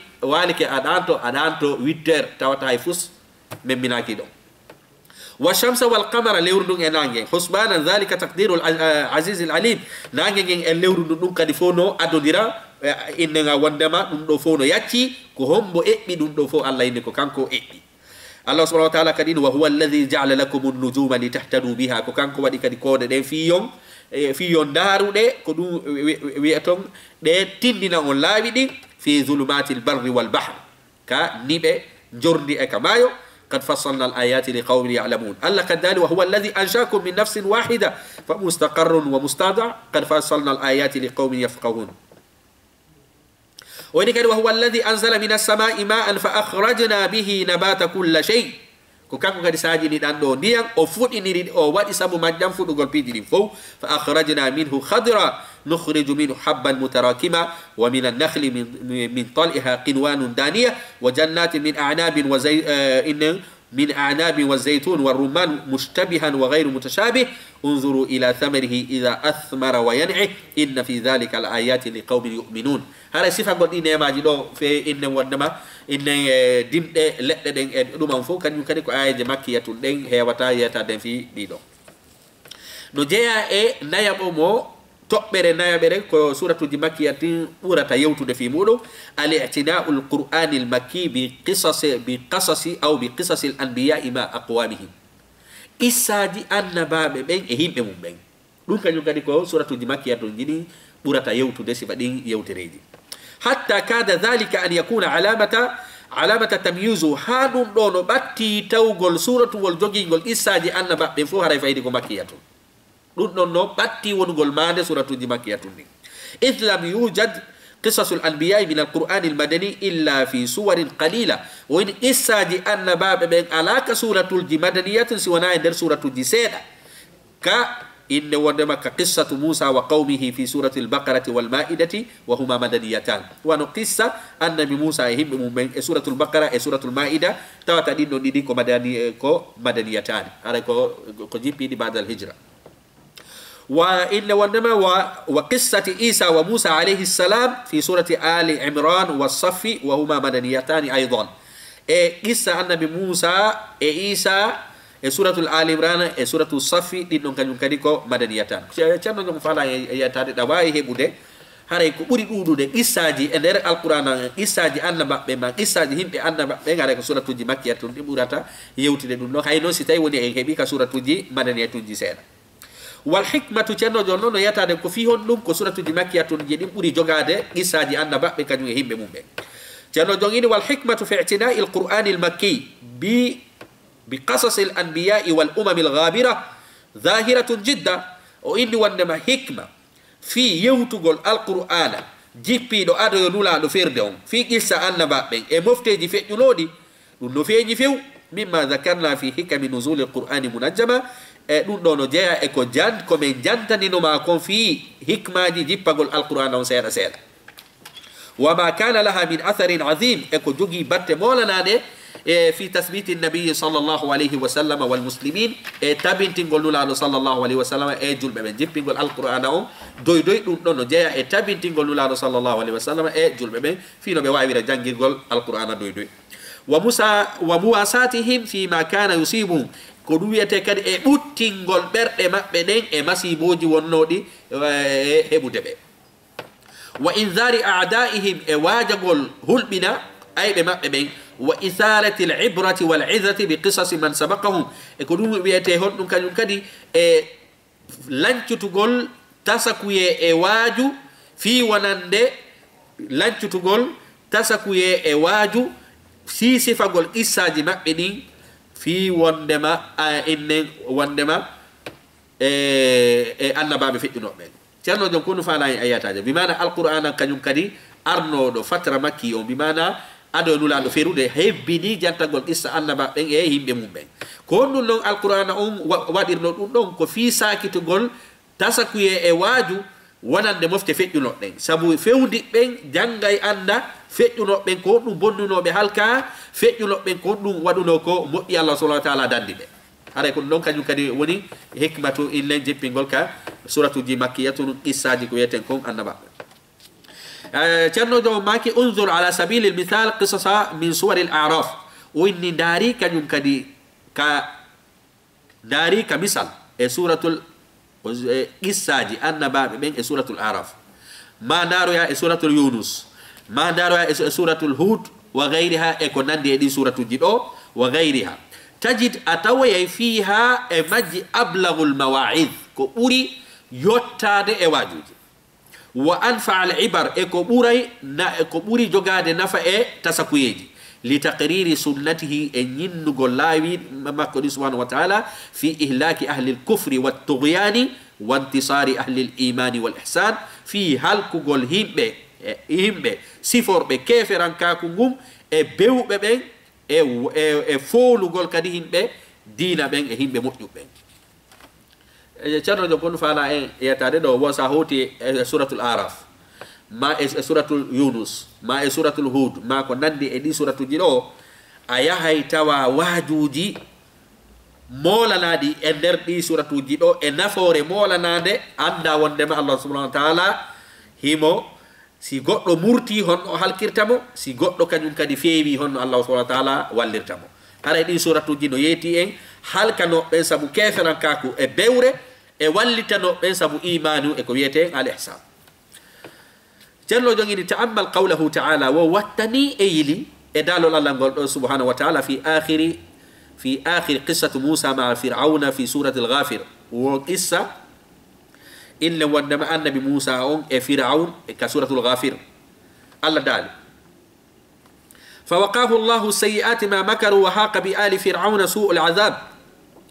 ke aɗanto 8 heures tawata hay fus memminaki ɗo والشمس والقمر ليوردون انانجي حسبانا ذلك تقدير العزيز العليم نانجي ان ليوردون دون كدي فونو ادوديرا انغا وندما دون دو فونو ياتي كو همبو ابي دون دو فو الله ينكو كانكو ابي الله سبحانه وتعالى كدين وهو الذي جعل لكم النجوم لتهتدوا بها كو كانكو ودي كدي كود دي في يوم دارو دي كو دو وياتون دي تيندينا اون لاوي دي في ظلمات البر والبحر كا نيبه جوردي e kamayo قد فصلنا الآيات لقوم يعلمون الله كذلك وهو الذي أنشاكم من نفس واحدة فمستقر ومستودع قد فصلنا الآيات لقوم يفقهون وهو الذي أنزل من السماء ماء فأخرجنا به نبات كل شيء كوكاكو غادي ساجي ني داندو نيان او فوت اني او وادي سامو ماجام فوت غول بيدي فو فأخرجنا منه خضرا نخرج منه حبا متراكما ومن النخل من طلعها قنوان دانية وجنات من أعناب من أعناب والزيتون والرمان مشتبها وغير متشابه انظروا إلى ثمره إذا أثمر وينعه إن في ذلك الآيات لقوم يؤمنون هذا صفة قد إنه ما جدو في إنه ونما إنه دم لأ دين دوما فو كان يمكن كو آية مكية دين هي وتاية دين في ديدو نجيا نيابو مو تقبر نيابر كو سورة المكية ورة يوتو في مولو الاعتناء القرآن المكي بقصص أو بقصص الأنبياء مع أقوامهم إساجي أن باب بين إهم بمون بين دون كان يقول كو سورة المكية جني ورة يوتو دسي بعدين يوتريدي حتى كاد ذلك أن يكون علامة تمييز هادون دونو باتي توغل سورة والجوجينغل إساجي أن باب بين فوها رفايدي مكية دون باتي ونقول ماذا سورة المكية إذ لم يوجد قصص الأنبياء من القرآن المدني إلا في سور قليلة وإن إساجي أن باب من علاقة سورة المدنية سوانا عند سورة الجسيدة إن ودما كقصة موسى وقومه في سورة البقرة والمائدة وهما مدنيتان ونقصة أن موسى يهم من سورة البقرة سورة المائدة توا تدين ندي مدنيتان هذا كو جيبي بعد الهجرة وإن ونما وقصة عيسى وموسى عليه السلام في سورة آل عمران والصف وهما مدنيتان أيضا قصة النبي موسى عيسى سورة آل عمران سورة الصف دي نون كان كديكو مدنيتان كان نون فالا يا تادي دواي هبودي haray ko buri dudude qissaji e der alqur'ana qissaji annaba be ma qissaji himbe annaba be ngare ko suratuji makkiyatun di burata yewtide dum no hayno si tay woni e hebi ka suratuji madaniyatuji seeda wal hikmatu cenno jonno no yatade ko fi hon dum ko suratuji makkiyatun je dim buri jogade qissaji annaba be kanyum e himbe mumbe cenno jongini wal hikmatu fi i'tina'i alqur'ani almakki bi qasas al-anbiya'i wal umam al-ghabira zahiratun jidda o indi wandema hikma fi yewtugol alqur'ana jippiɗo adoyo nulaɗo ferde on fi qissa annaba ɓen e mofteji feƴƴunoɗi ɗum no feeñi few mimma zakarna fi hikami nusuli alqur'ani munajjama e ɗum ɗo no jeeya e ko min jantaninoma kon fi hikmaji jippagol alqur'ana on seeɗa seeɗa wama kana laha min atharin azim e ko jogui batte molanade في تثبيت النبي صلى الله عليه وسلم والمسلمين تابنتينغول نولانو صلى الله عليه وسلم جولبه من جيبينغول القران او دوي دون دون جيا تابنتينغول نولانو صلى الله عليه وسلم جولبه من في نو بي واوي جانغيرغول القران دوي وموسى ومواساتهم فيما كان يصيبهم ko dum wiete kadi e buttingol berde mabbe den e masiboji wonnodi hebude be wa inzari a'daihim e wajagol hulbina aybe mabbe ben وإثارة العبرة والعظة بقصص من سبقهم يقولون بيته هون كانوا كدي لانشتغول تسكوي واجو في ونند لانشتغول تسكوي واجو في صفغول إساجي مبني في وندما إن وندما أن باب في النوبل ceerno jon konu faala en ayataje bimana alqur'ana kañum kadi arnoɗo fatra makki o bimana ado nulaɗo ferude hebbini jantagol qissa annaba ɓen e yimɓe mum ɓen ko honɗum ɗon alqur'ana on waɗirno ɗum ɗon ko fi sakitugol tasakuye e waaju wonande mofte feƴƴunoɗen sabu fewdiɓɓen janggay anda feƴƴunoɓɓen ko honɗum bonnunoɓe halka feƴƴunoɓɓen ko honɗum waɗuno ko moƴƴi allah subahana wa taala dandi ɓe haray ko ɗum ɗon kañum kadi woni hikmatu illen jeppingol ka suratuji makkiyatu qissaji ko wiyeten kon annabaɓe ceerno jo maki unzur ala sabili lmithal qisasa min suwari l araf o inni daari kañum kadi ka misal e suratul qissaji annabaɓe ɓen e suratul araf ma daroya e suratul yunus ma daroya e suratul hud wa gayriha e ko nandi e ɗi suratuji ɗo wa gayriha tajid a tawoyay fiha e majji ablagu lmawa'id ko ɓuri yottade e wajuji wa anfa al ibar e ko ɓuri jogade nafa e tasakuyeji li taqriri sunnatihi e ñinnugol laawi makko ɗi subhanahu wa taala fi ihlaki ahli lkufri waltugyani wa intisari ahli limani wal ihsan fi halkugol himɓe siforɓe keferankaku ngum e bewɓe ɓen e foolugol kadi himɓe diina ɓen e himɓe moƴƴuɓɓen ceerno jo kon faala en yetade ɗo wo sa hoti e suratul araf ma e suratul yunus ma e suratul hud ma ko nandi e ɗi suratuji ɗo a yahay tawa waajuji molanaɗi e nder ɗi suratuji ɗo e nafoore molanade anda wondema allah subahanahu wa taala himo si goɗɗo murti honno halkirtamo si goɗɗo kañum kadi feewi honno allah subahanahu wa taala wallirtamo haray ɗin suratuji no yeeti en halkanoɓen saabu keferankaku e bewre e wallitanoɓen saabu imanu e ko wiyete al ihsan ceerno jogini ta'ammal qawlahu ta'ala wo wattani e yili e dalol allah ngol ɗo subhanahu wa ta'ala fi akhir qissatu musa maa fir'auna fi surati al-ghafir wo qissa ille wondema annabi musa on e fir'aun e ka suratul ghafir allah daali فوقاه الله سيئات ما مكروا وحاق بآل فرعون سوء العذاب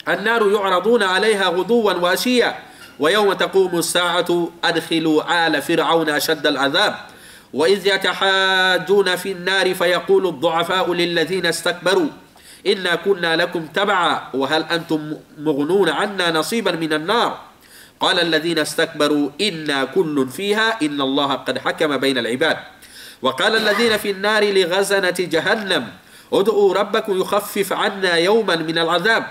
النار يعرضون عليها غدوا وعشيا ويوم تقوم الساعة أدخلوا آل فرعون أشد العذاب وإذ يتحاجون في النار فيقول الضعفاء للذين استكبروا إنا كنا لكم تبعا وهل أنتم مغنون عنا نصيبا من النار قال الذين استكبروا إنا كل فيها إن الله قد حكم بين العباد وقال الذين في النار لغزنة جهنم ادعوا ربكم يخفف عنا يوما من العذاب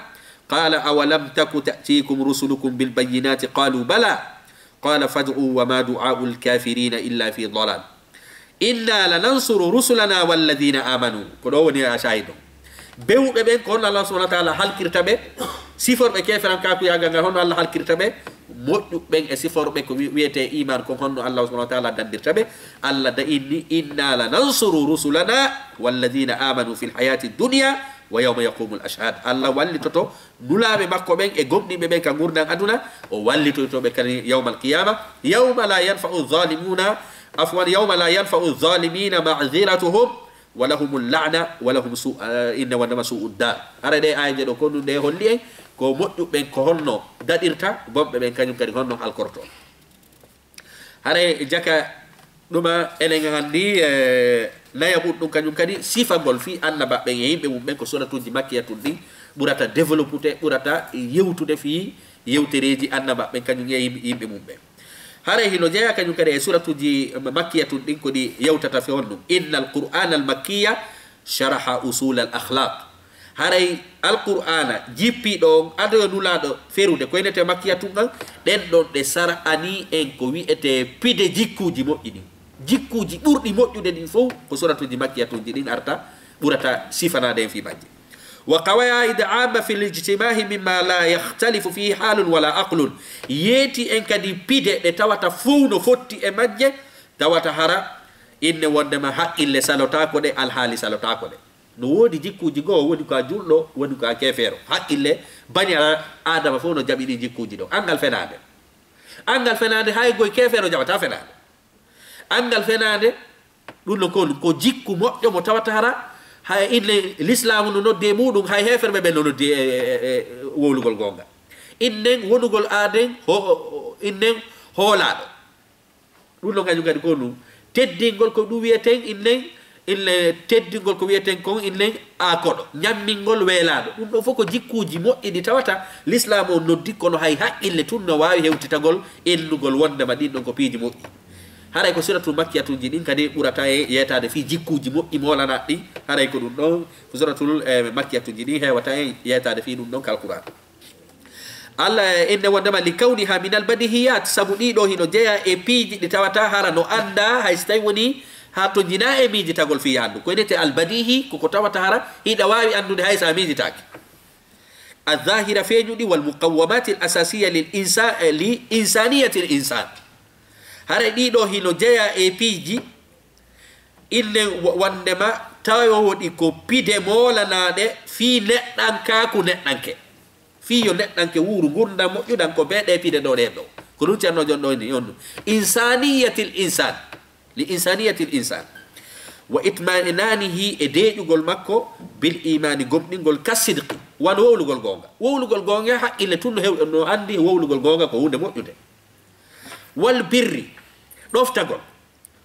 قال أولم تك تأتيكم رسلكم بالبينات قالوا بلى قال فادعوا وما دعاء الكافرين إلا في ضلال إنا لننصر رسلنا والذين آمنوا كلوني يا شاهدون بيو بين كون الله سبحانه وتعالى هل كرتبه سفر بكيف رانكاكو يا غانغا هون الله هل كرتبه moƴƴu ɓen e siforɓe ko wiyete iman ko honno allah subahana wa taala dandirtaɓe allah da inni inna la nansuru rusulana walladina amanu fi lhayati dunia wa yawma yaqumu l ashhad allah wallitoto nulaɓe makko ɓen e gomɗiɓe ɓen ka gurdan aduna o wallitotoɓe kadi yawma alqiyama yawma la yanfau zalimuna afwan yawma la yanfau zalimina maziratuhum walahum llana walahum inna wannama suu dar ara ɗe ayje ɗo ko ɗum ɗe holli en ko moƴƴuɓen ko honno daɗirta bomɓe ɓen kañum kadi honno alkorto haray jaka ɗuma enen hanndi naya ɓurɗum kañum kadi sifagol fi annaba ɓen e yimɓe mum ɓen ko sonatuji makkiyatun ɗin ɓurata développude ɓurata yewtude fi yewtereji annaba ɓen kañum e yimɓe mum ɓen haray hino jeeya kañum kadi e suratuji makkiyatun ɗin ko ɗi yewtata fi honɗum inna alqur'ana almakkiya sharaha usul al akhlaq haray alqur'ana jippiɗo on adoyo nulaɗo ferude ko enete makkiyatun ɗan ɗen ɗon ɗe sara ani en ko wiyete pide jikkuji moƴƴi ɗin jikkuji ɓurɗi moƴƴude ɗin fof ko suratuji makkiyatuji ɗin arta ɓurata sifanade en fi majje wa qawaid amma fi lijtimahi mimma la yahtalifu fihi halun wala aqlun yeeti en kadi pide ɗe tawata fof no fotti e majje tawata hara inne wondema haqqille salotako ɗe alhaali salotako ɗe no woodi jikkuji goo woni ko a julɗo woni ko a kefeero haqqille bañi adama fof no jaɓi ɗi jikkuji ɗo angal fenade hay goye kefeero jaɓata fenade angal fenade ɗum no ko jikku moƴƴo mo tawata hara hay inne l'islamu no noddi e muɗum hay heferɓe ɓe no noddi e wowlugol gonga innen wonugol aaden innen hoolaɗo ɗum ɗo kañum kadi ko ɗum teddingol ko ɗum wiyeten inne teddingol ko wiyeten kon inne akoɗo ñammingol weelaɗo ɗum ɗo fof ko jikkuji moƴƴi ɗi tawata l'islam o noddi kono hay haqqille tun no wawi hewtitagol ennugol wondema ɗin ɗon ko piiji moƴƴi haray ko suratul makkiyatuji ɗin kadi ɓurata e yeytade fi jikkuji moƴƴi molanaɗ ɗi haray ko ɗum ɗon suratul makkiyatuji ɗin hewata e yeytade fi ɗum ɗon kalqouran allah inde wondema li kawniha min albadihiyat saabu ɗiɗo hino jeeya e piiji ɗi tawata hara no anda hay so tawi woni ha to jina e miijitagol fi andu ko inete albadihi koko tawata hara hiɗa wawi andude hay sa miijitaki الظاهرة فينيودي والمقومات الأساسية لإنسانية الإنسان هذا ديدو هينو جايا اي بيجي إن وندما تايو ديكو بيدي مولانا دي في نتنكاكو نتنكي في يو نتنكي وورو غوندا موجو دانكو بيدي بيدي دو ديدو كنوتي أنو جندو يونو إنسانية الإنسان لإنسانية الإنسان وإطمئنانه إديجو غول مكو بالإيمان غومنين غول كالصدق وان وولو غول غونغا وولو غول غونغا حق إلا تونو هيو أنو عندي وولو غول غونغا كو هونده موجو دي والبر ɗoftagol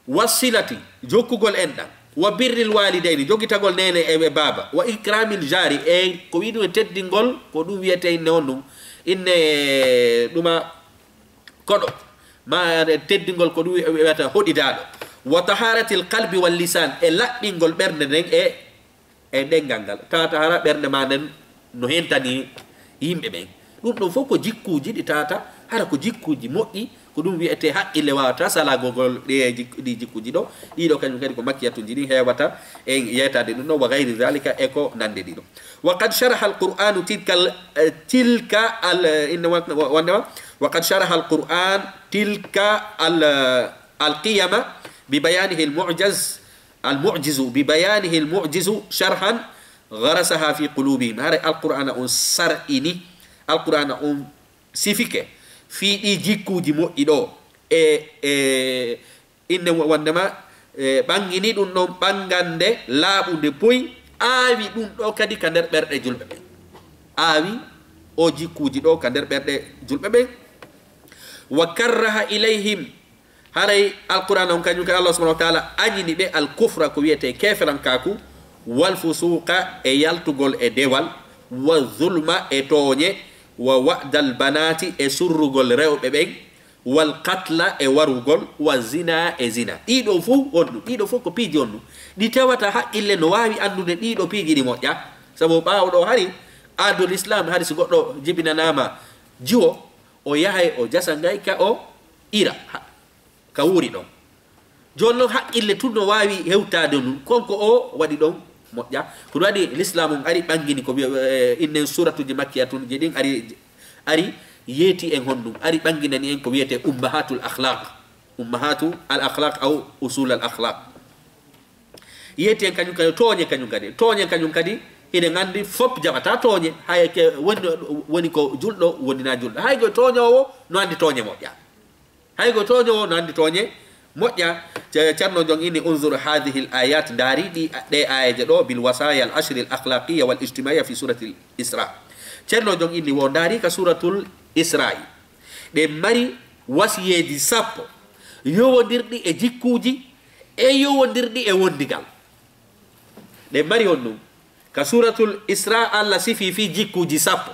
wasilati jokkugol enɗam wa birril walidayni joggitagol nene e baba wa ikramil jari e ko wiɗum e teddingol ko ɗum wiyete inne on ɗum inne ɗuma koɗo ma teddingol ko ɗum wiyata hoɗidaɗo wa taharatil qalbi wal lisan e laɓɓingol ɓernde nden e ɗengal ngal tawata hara ɓernde ma nden no hentani yimɓe ɓen ɗum ɗon fof ko jikkuji ɗi tawata hara ko jikkuji moƴƴi ko ɗum wiyete haqqille wawata salagogol ɗi jikkuji ɗo ɗiɗo kañum kadi ko makkiyatuji ɗi hewata e yeytade ɗum ɗo wa gayri dhalika e ko nande ɗiɗo wa qad sharaha alqur'anu tilka wondema wa qad sharaha alqur'an tilka alqiyama ببيانه المعجز ببيانه المعجز شرحا غرسها في قلوبهم هذا القرآن سرئني القرآن سيفيكه في جيكو جمو إدو إن وندما بانغيني دون نوم بانغاندي لابو دي بوي آوي دون دو كدي كندر برد جلبة آوي أو جيكو جدو كندر برد جلبة وكرها إليهم هاي القرآن هم كان الله سبحانه وتعالى أجني به الكفر كويته كفرا كاكو والفسوق يالتغول ديوال والظلم توني ووعد البنات سرغول ريو بيبين والقتل ورغول والزنا زنا ديدو فو كو بيجي اونو دي تاواتا حق الا نو واوي اندو ديدو بيجي دي موجا سبو باودو هاري ادو الاسلام هاري سغودو جيبنا ناما جيو او ياهي او جاسا غايكا او ايرا kawuri ɗon joni noon haqqille tun no wawi hewtade ɗum konko o waɗi ɗon moƴƴa ko ɗum waɗi l'islam um ari ɓangini ko innen suratuji makkiyatuji ɗin ari yeeti en honɗum ari ɓanginani en ko wiyete ummahatul akhlaq aw usul al akhlaq yeeti en kañum kadi toñe kañum kadi ine gandi fop jaɓata toñe hay woni ko julɗo wonina julɗo hay go toñowo no andi toñe moƴƴa hay go toño no andi toñe moƴƴa ceerno jon ini unzur hadihi l ayat daari ɗe ayaje ɗo bil wasaya al ashri al akhlaqiya wal ijtimaiya fi surati l isra ceerno jon inni wo daari ka suratul isra'i ɗe mari wasiyeji sappo yowodirɗi e jikkuji e yowodirɗi e wondigal ɗe mari on ɗum ka suratul isra allah sifi fi jikkuji sappo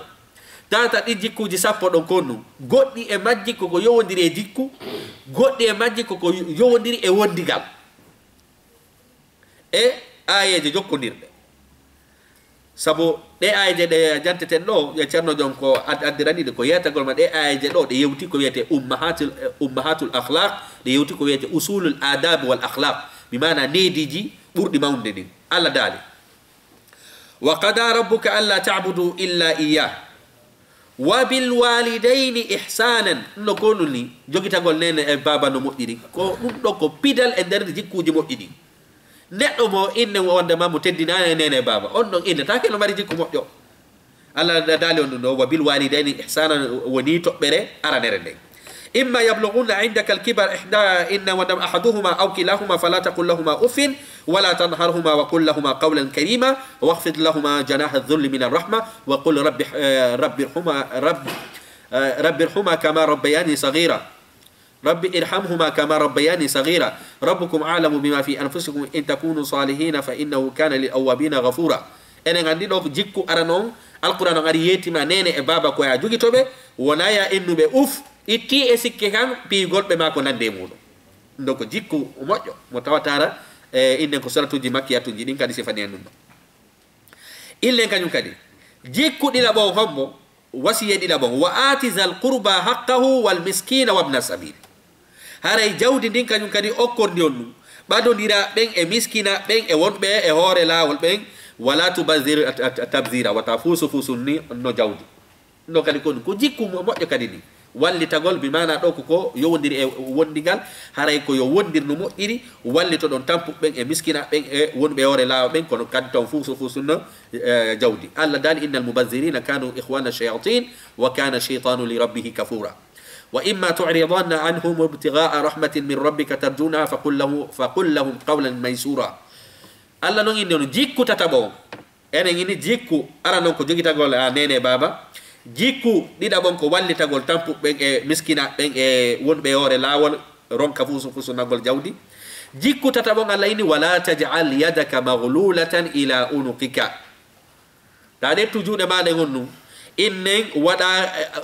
tata ɗi jikkuji sappo ɗon kon ɗum goɗɗi e majji koko yowodiri e jikku goɗɗi e majji koko yowodiri e wondigal e ayeje jokkodirɗe sabu ɗe ayeje ɗe janteten ɗo e ceerno jon ko addiraniɗe ko yetagol ma ɗe ayeje ɗo ɗe yewti ko wiyete ummahatul akhlaq ɗe yewti ko wiyete usulul adab wal akhlaq mi mana neediji ɓurɗi mawde ɗin allah daali wa qada rabbuka alla ta'budu illa iyah wa bil walidayni ihsanan no ko ɗum ni jogitagol nene e baba no moƴƴiri ko ɗum ɗo ko pidal e nder jikkuji moƴƴiɗi neɗɗo mo inne wondema mo teddina e nene e baba on ɗon innetake no mari jikku moƴƴo allah daali on ɗum ɗo wa bil walidayni ihsanan woni toɓɓere aranere nden imma yablughuna indaka alkibar إن ودم أحدهما أو كلاهما فلا تقل لهما أف ولا تنهرهما وقل لهما قولا كريما واخفض لهما جناح الذل من الرحمة وقل رب ارحما كما ربياني صغيرا رب ارحمهما كما ربياني صغيرا ربكم أعلم بما في أنفسكم إن تكونوا صالحين فإنه كان للأوابين غفورا enen andi ɗo ko jikku ara noon alqur'an on ari yettima nene e baba ko ya jogi toɓe wona ya ennuɓe uf itti e sikke kan piyigolɓe ma ko nande muɗum ɗum ko jikku moƴƴo mo tawatara innen ko soratuji makkiyatuji ɗin kadi sifani en ɗum ɗo illen kañum kadi jikku ɗiɗaɓon hombo wasiye ɗiɗaɓon wa ati zal qurba haqqahu wal miskina wabna sabil haray jawdi ndin kañum kadi okkordi on ɗum ɓadodira ɓen e miskina ɓen e wonɓe e hoore lawol ɓen wala tubazir tabzira wata fuusu fuusunni no jawdi no kadi ko jikku moƴƴo kadi ni wallitagol bi mana ɗo ko yowodiri e wondigal haray ko yo wondir no moƴƴiri wallito ɗon tampuɓe ɓen e miskina ɓen e wonɓe hoore laawa ɓen kono kadi ton fuusu fuusunno jawdi allah dali inna almubazirina kanu ihwana shayatin wa kana cheytanu li rabbihi kafura وإما تعرضن عنهم ابتغاء رحمة من ربك ترجونها فقل لهم قولا ميسورا الله نون إنه جيكو تتابعون أنا إني جيكو أنا نون كجوجي تقول نene بابا جيكو دي دابون كو والي تقول تامبو بين مسكينة بين ون بيور لاول رون كفوسو فوسو نقول جودي جيكو تتابعون الله إني ولا تجعل يدك مغلولة إلى عنقك تادي تجون ما نقولنو innen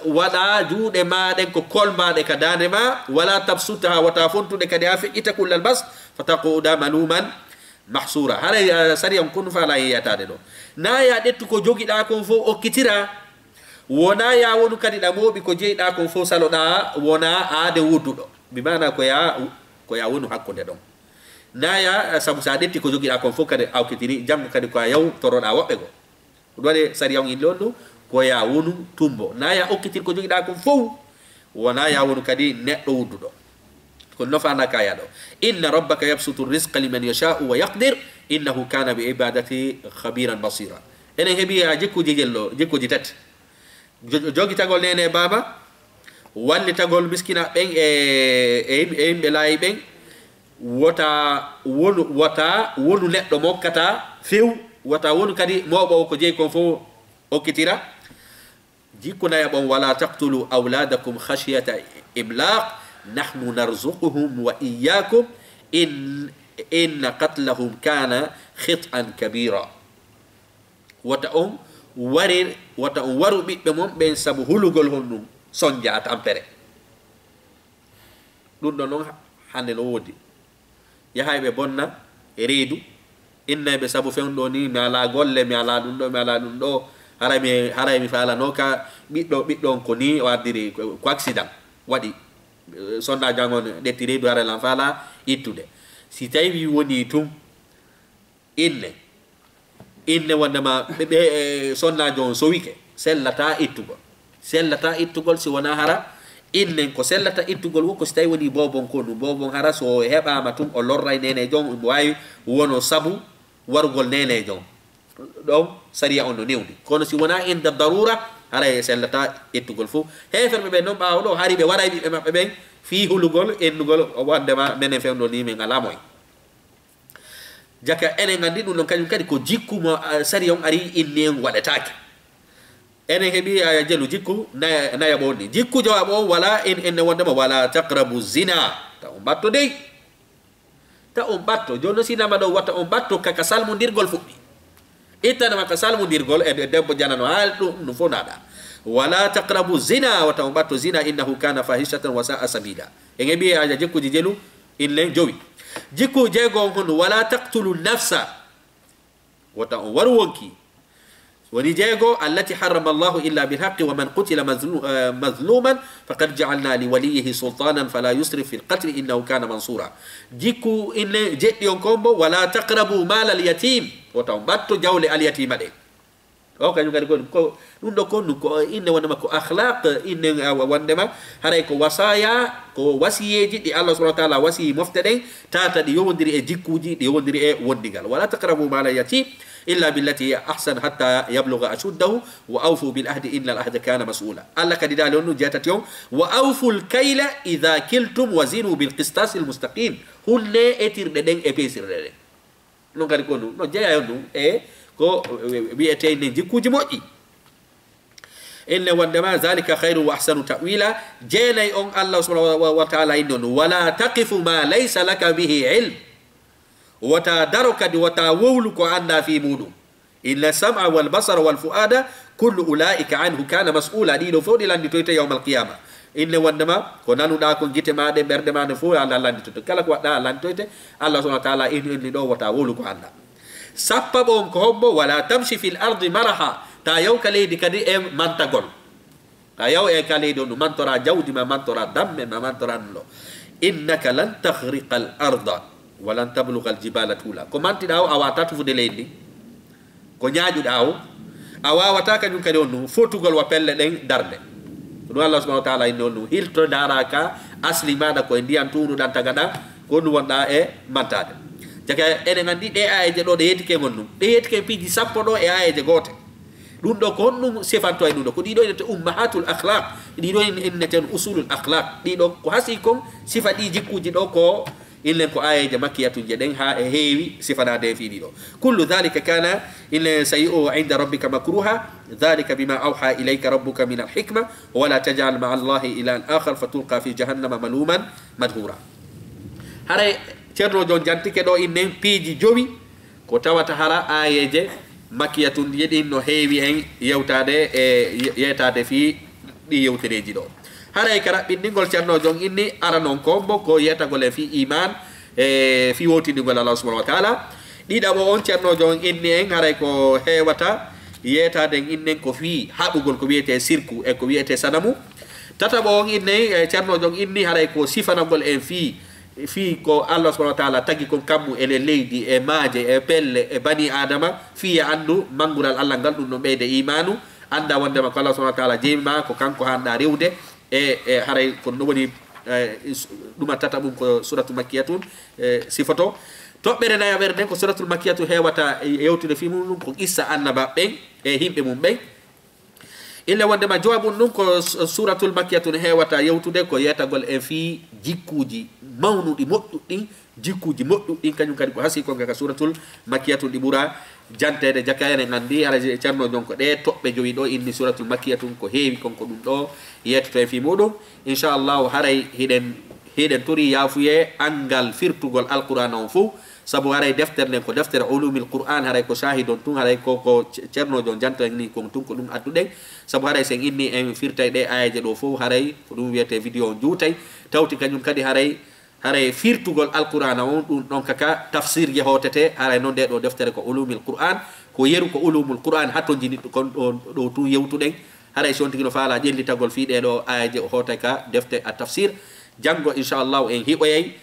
waɗa juuɗe maɗen ko kolmaɗe ka dande ma wala tabsutaha wata fontude kadi ha feƴƴita kullal bas fataquda maluman mahsura haray sari on kon fala yeyatade ɗo na ya ɗettu ko joguiɗa kon fof okkitira wona ya wonu kadi ɗamoɓi ko jeeyiɗa kon fof saloɗa wona aade wudduɗo bimana ko ya wonu hakkude ɗon naya sabu sa ɗetti ko joguiɗa kon fof kadi awkitiri janggo kadi ko a yaw toroɗa woɓɓe go ɗum waɗi sari on ille on ɗum ko ya wonu tumbo na ya okkitir ko jogiɗa ko fof wona ya wonu kadi neɗɗo wudduɗo ko nofana kaya ɗo inna rabbaka yabsutu risqa liman yashau wa yaqdir innahu kana bi ibadati khabiran basira enen heeɓi a jikkuji jello jikkuji tati jogitagol nene baba wallitagol miskina ɓen e yimɓe laayi ɓen wota wonu neɗɗo mokkata few wota wonu kadi mawɓo ko jeeyi kon fof okkitira جيكونا يبون ولا تقتلوا أولادكم خشية إملاق نحن نرزقهم وإياكم إن قتلهم كان خطأ كبيرا وتأم ورو بيتمم بين سبهولو قولهم سنجا تامبري دون دون حنن ودي يهاي ببنا ريدو إن بسبب فين دوني مالا قول مالا دون دو haray mi falano ka ɓiɗɗon ko ni wardiri ko accident waɗi sonna jangon ɗetti reedu hara lan fala ittude si tawi woni tum inne wondema ɓe sonnajo on sowike sellata ittugol si wona hara innen ko sellata ittugol wo ko si tawi woni bobon ko ɗum bobon hara so heɓama tum o lorray nene jon wawi wono sabu warugol nene jon ɗon saria on no newdi kono si wona inde darura haray sellata ittugol fof heferɓe ɓen noon ɓawa ɗo haari ɓe waɗay ɓiɓɓe maɓɓe ɓen fi hulugol ennugol wandema menen fewno ni min ala moye jaka enen gandi ɗum ɗon kañum kadi ko jikkumo sari on ari inni en waɗetake enen heeɓi jelu jikku naya ɓonni jikku jawab on wala enne wondema wala taqrabu zina ta on batto dey ta on batto jonno sinama ɗo watta on batto kaka salmodirgol fuɗɗi ittanama ka salmodirgol e debbo janano ha ɗum fof naɗa wala taqrabu zina wata on ɓatto zina innahu kana fahishatan wa sa'a sabila en heeɓi aja jikkuji jelu illen jowi jikku jeego on hono wala taqtulu nafsa wata on waru wonki woni jeego allati harrama allahu illa bilhaqi wa man qutila mazluman faqad ja'alna li waliyihi sultanan fala yusrif fi lqatli innahu kana mansura jikku inne jeɗɗi on kombo wala taqrabu mala alyatim wata on ɓatto jawle alyatima ɗe o kañum kadi ko ɗum ɗo konnu ko inne wondema ko akhlaq inne wondema haray ko wasaya ko wasiyeji ɗi allah subahana wa taala wasiyi mofte ɗen tata ɗi yowodiri e jikkuji ɗi yowodiri e wondigal wala taqrabu mala yatim إلا بالتي هي أحسن حتى يبلغ أشده وأوفوا بالعهد إن العهد كان مسؤولا الله كدي دال لونو جاتت يوم وأوفوا الكيل إذا كلتم وزنوا بالقسطاس المستقيم هن إتر دين إبيسر دين نو كاري كونو نو جايا يونو كو بيأتين جيكو جموئي إن وندما ذلك خير وأحسن تأويلا جيني أن الله سبحانه وتعالى إنه ولا تقف ما ليس لك به علم وتدرك وتاولك عنا في مودو إن السمع والبصر والفؤاد كل أولئك عنه كان مسؤولا دي لو فودي لان تويت يوم القيامة إن وندما كونانو دا كون جيت ما دي برد ما نفو على لان تويت كلا كو دا لان تويت الله سبحانه وتعالى إن دو وتاولك عنا سببون كومبو ولا تمشي في الأرض مرحا تا يو كلي دي كدي من تقول تا يو كلي دو من ترى جودي ما من ترى دم ما من ترى نلو إنك لن تخرق الأرض ولن تبلغ الجبال طولا كمان تداو أواتات فدليني كنياجو داو أواتاك نكا دونو فوتوغل وابل لين دارني نو الله سبحانه وتعالى إنه هيلتو داراكا أصلي ماذا كو إنديان تونو دان تغدا كونو وندا مانتاد jaka ene ngandi de ayeje do de yetike gonnum de yetike piji sappo do e ayeje gote dum do ko honnum sifanto e dum do ko di do ene ummahatul akhlaq di do ene ten usulul akhlaq di do ko hasi kon sifa di jikkuji do ko ille ko ayeje makiyatu je den ha e heewi sifana de fi di do kullu dhalika kana illa sayu inda rabbika makruha dhalika bima awha ilayka rabbuka min alhikma wa la taj'al ma'a allahi ilahan akhar fatulqa fi jahannama maluman madhura hare cerno jon jantike do innen piiji jowi ko tawata hara ayeje makiyatun yedi no heewi en yewtade e yetade fi di yewtereji do hara e kara bindingol cerno jon inni ara non kombo ko yetagol e fi iman e fi wotindigol Allah subhanahu wa ta'ala dida bo on cerno jon inni en hara ko hewata yetade innen ko fi habugol ko wiete sirku e ko wiete sanamu tata bo on inni cerno jon inni hara ko sifanagol en fi ko Allah subhanahu wa ta'ala tagi kon kammu ele leydi e maaje e pelle e bani adama fi andu mangural Allah ngal dum no beede imanu anda wonde ma ko Allah subhanahu wa ta'ala jeyma ko kanko handa rewde e haray ko no woni duma tata bum ko suratul makkiyatun sifato tobbere na yaberde ko suratul makkiyatu hewata yewtude fi mum ko issa annaba ben e himbe mum ben illa wonde ma jawabun nun ko suratul makkiyatun hewata yewtude ko yetagol e fi jikkuji mawnudi moddudin jikkuji moddudin kanyum kadi ko hasi ko ngaka suratul makkiyatun di bura jantede jakayene ngandi ala cerno jonko de tobbe jowi do inni suratul makkiyatun ko heewi konko dum do yetto e fi modum inshallah haray hiden turi yafuye angal firtugol alquran on fu sabu haray deftere nden ko deftere ulumil qur'an haray ko shahidon tun haray ko cerno jon janto ni ko tun ko dum addude sabu haray sen inni en firtay de ayaje do fu haray ko dum wiete video juutay tawti kanyum kadi haray firtugol alquran on dum don kaka tafsir je hotete haray non de do deftere ko ulumil qur'an ko yeru ko ulumul qur'an hatto jini kon do tun yewtuden haray son tigino faala jellitagol fi de do ayaje hotay ka defte at tafsir jango inshallah en hiboyay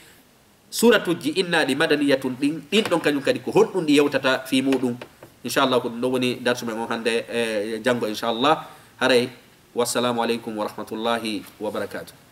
suratuji inna di madaniyatun din don kanyum kadi ko hoddum di yewtata fi mudum inshallah ko do woni darsu men on hande jango inshallah haray wassalamu alaikum wa rahmatullahi wa barakatuh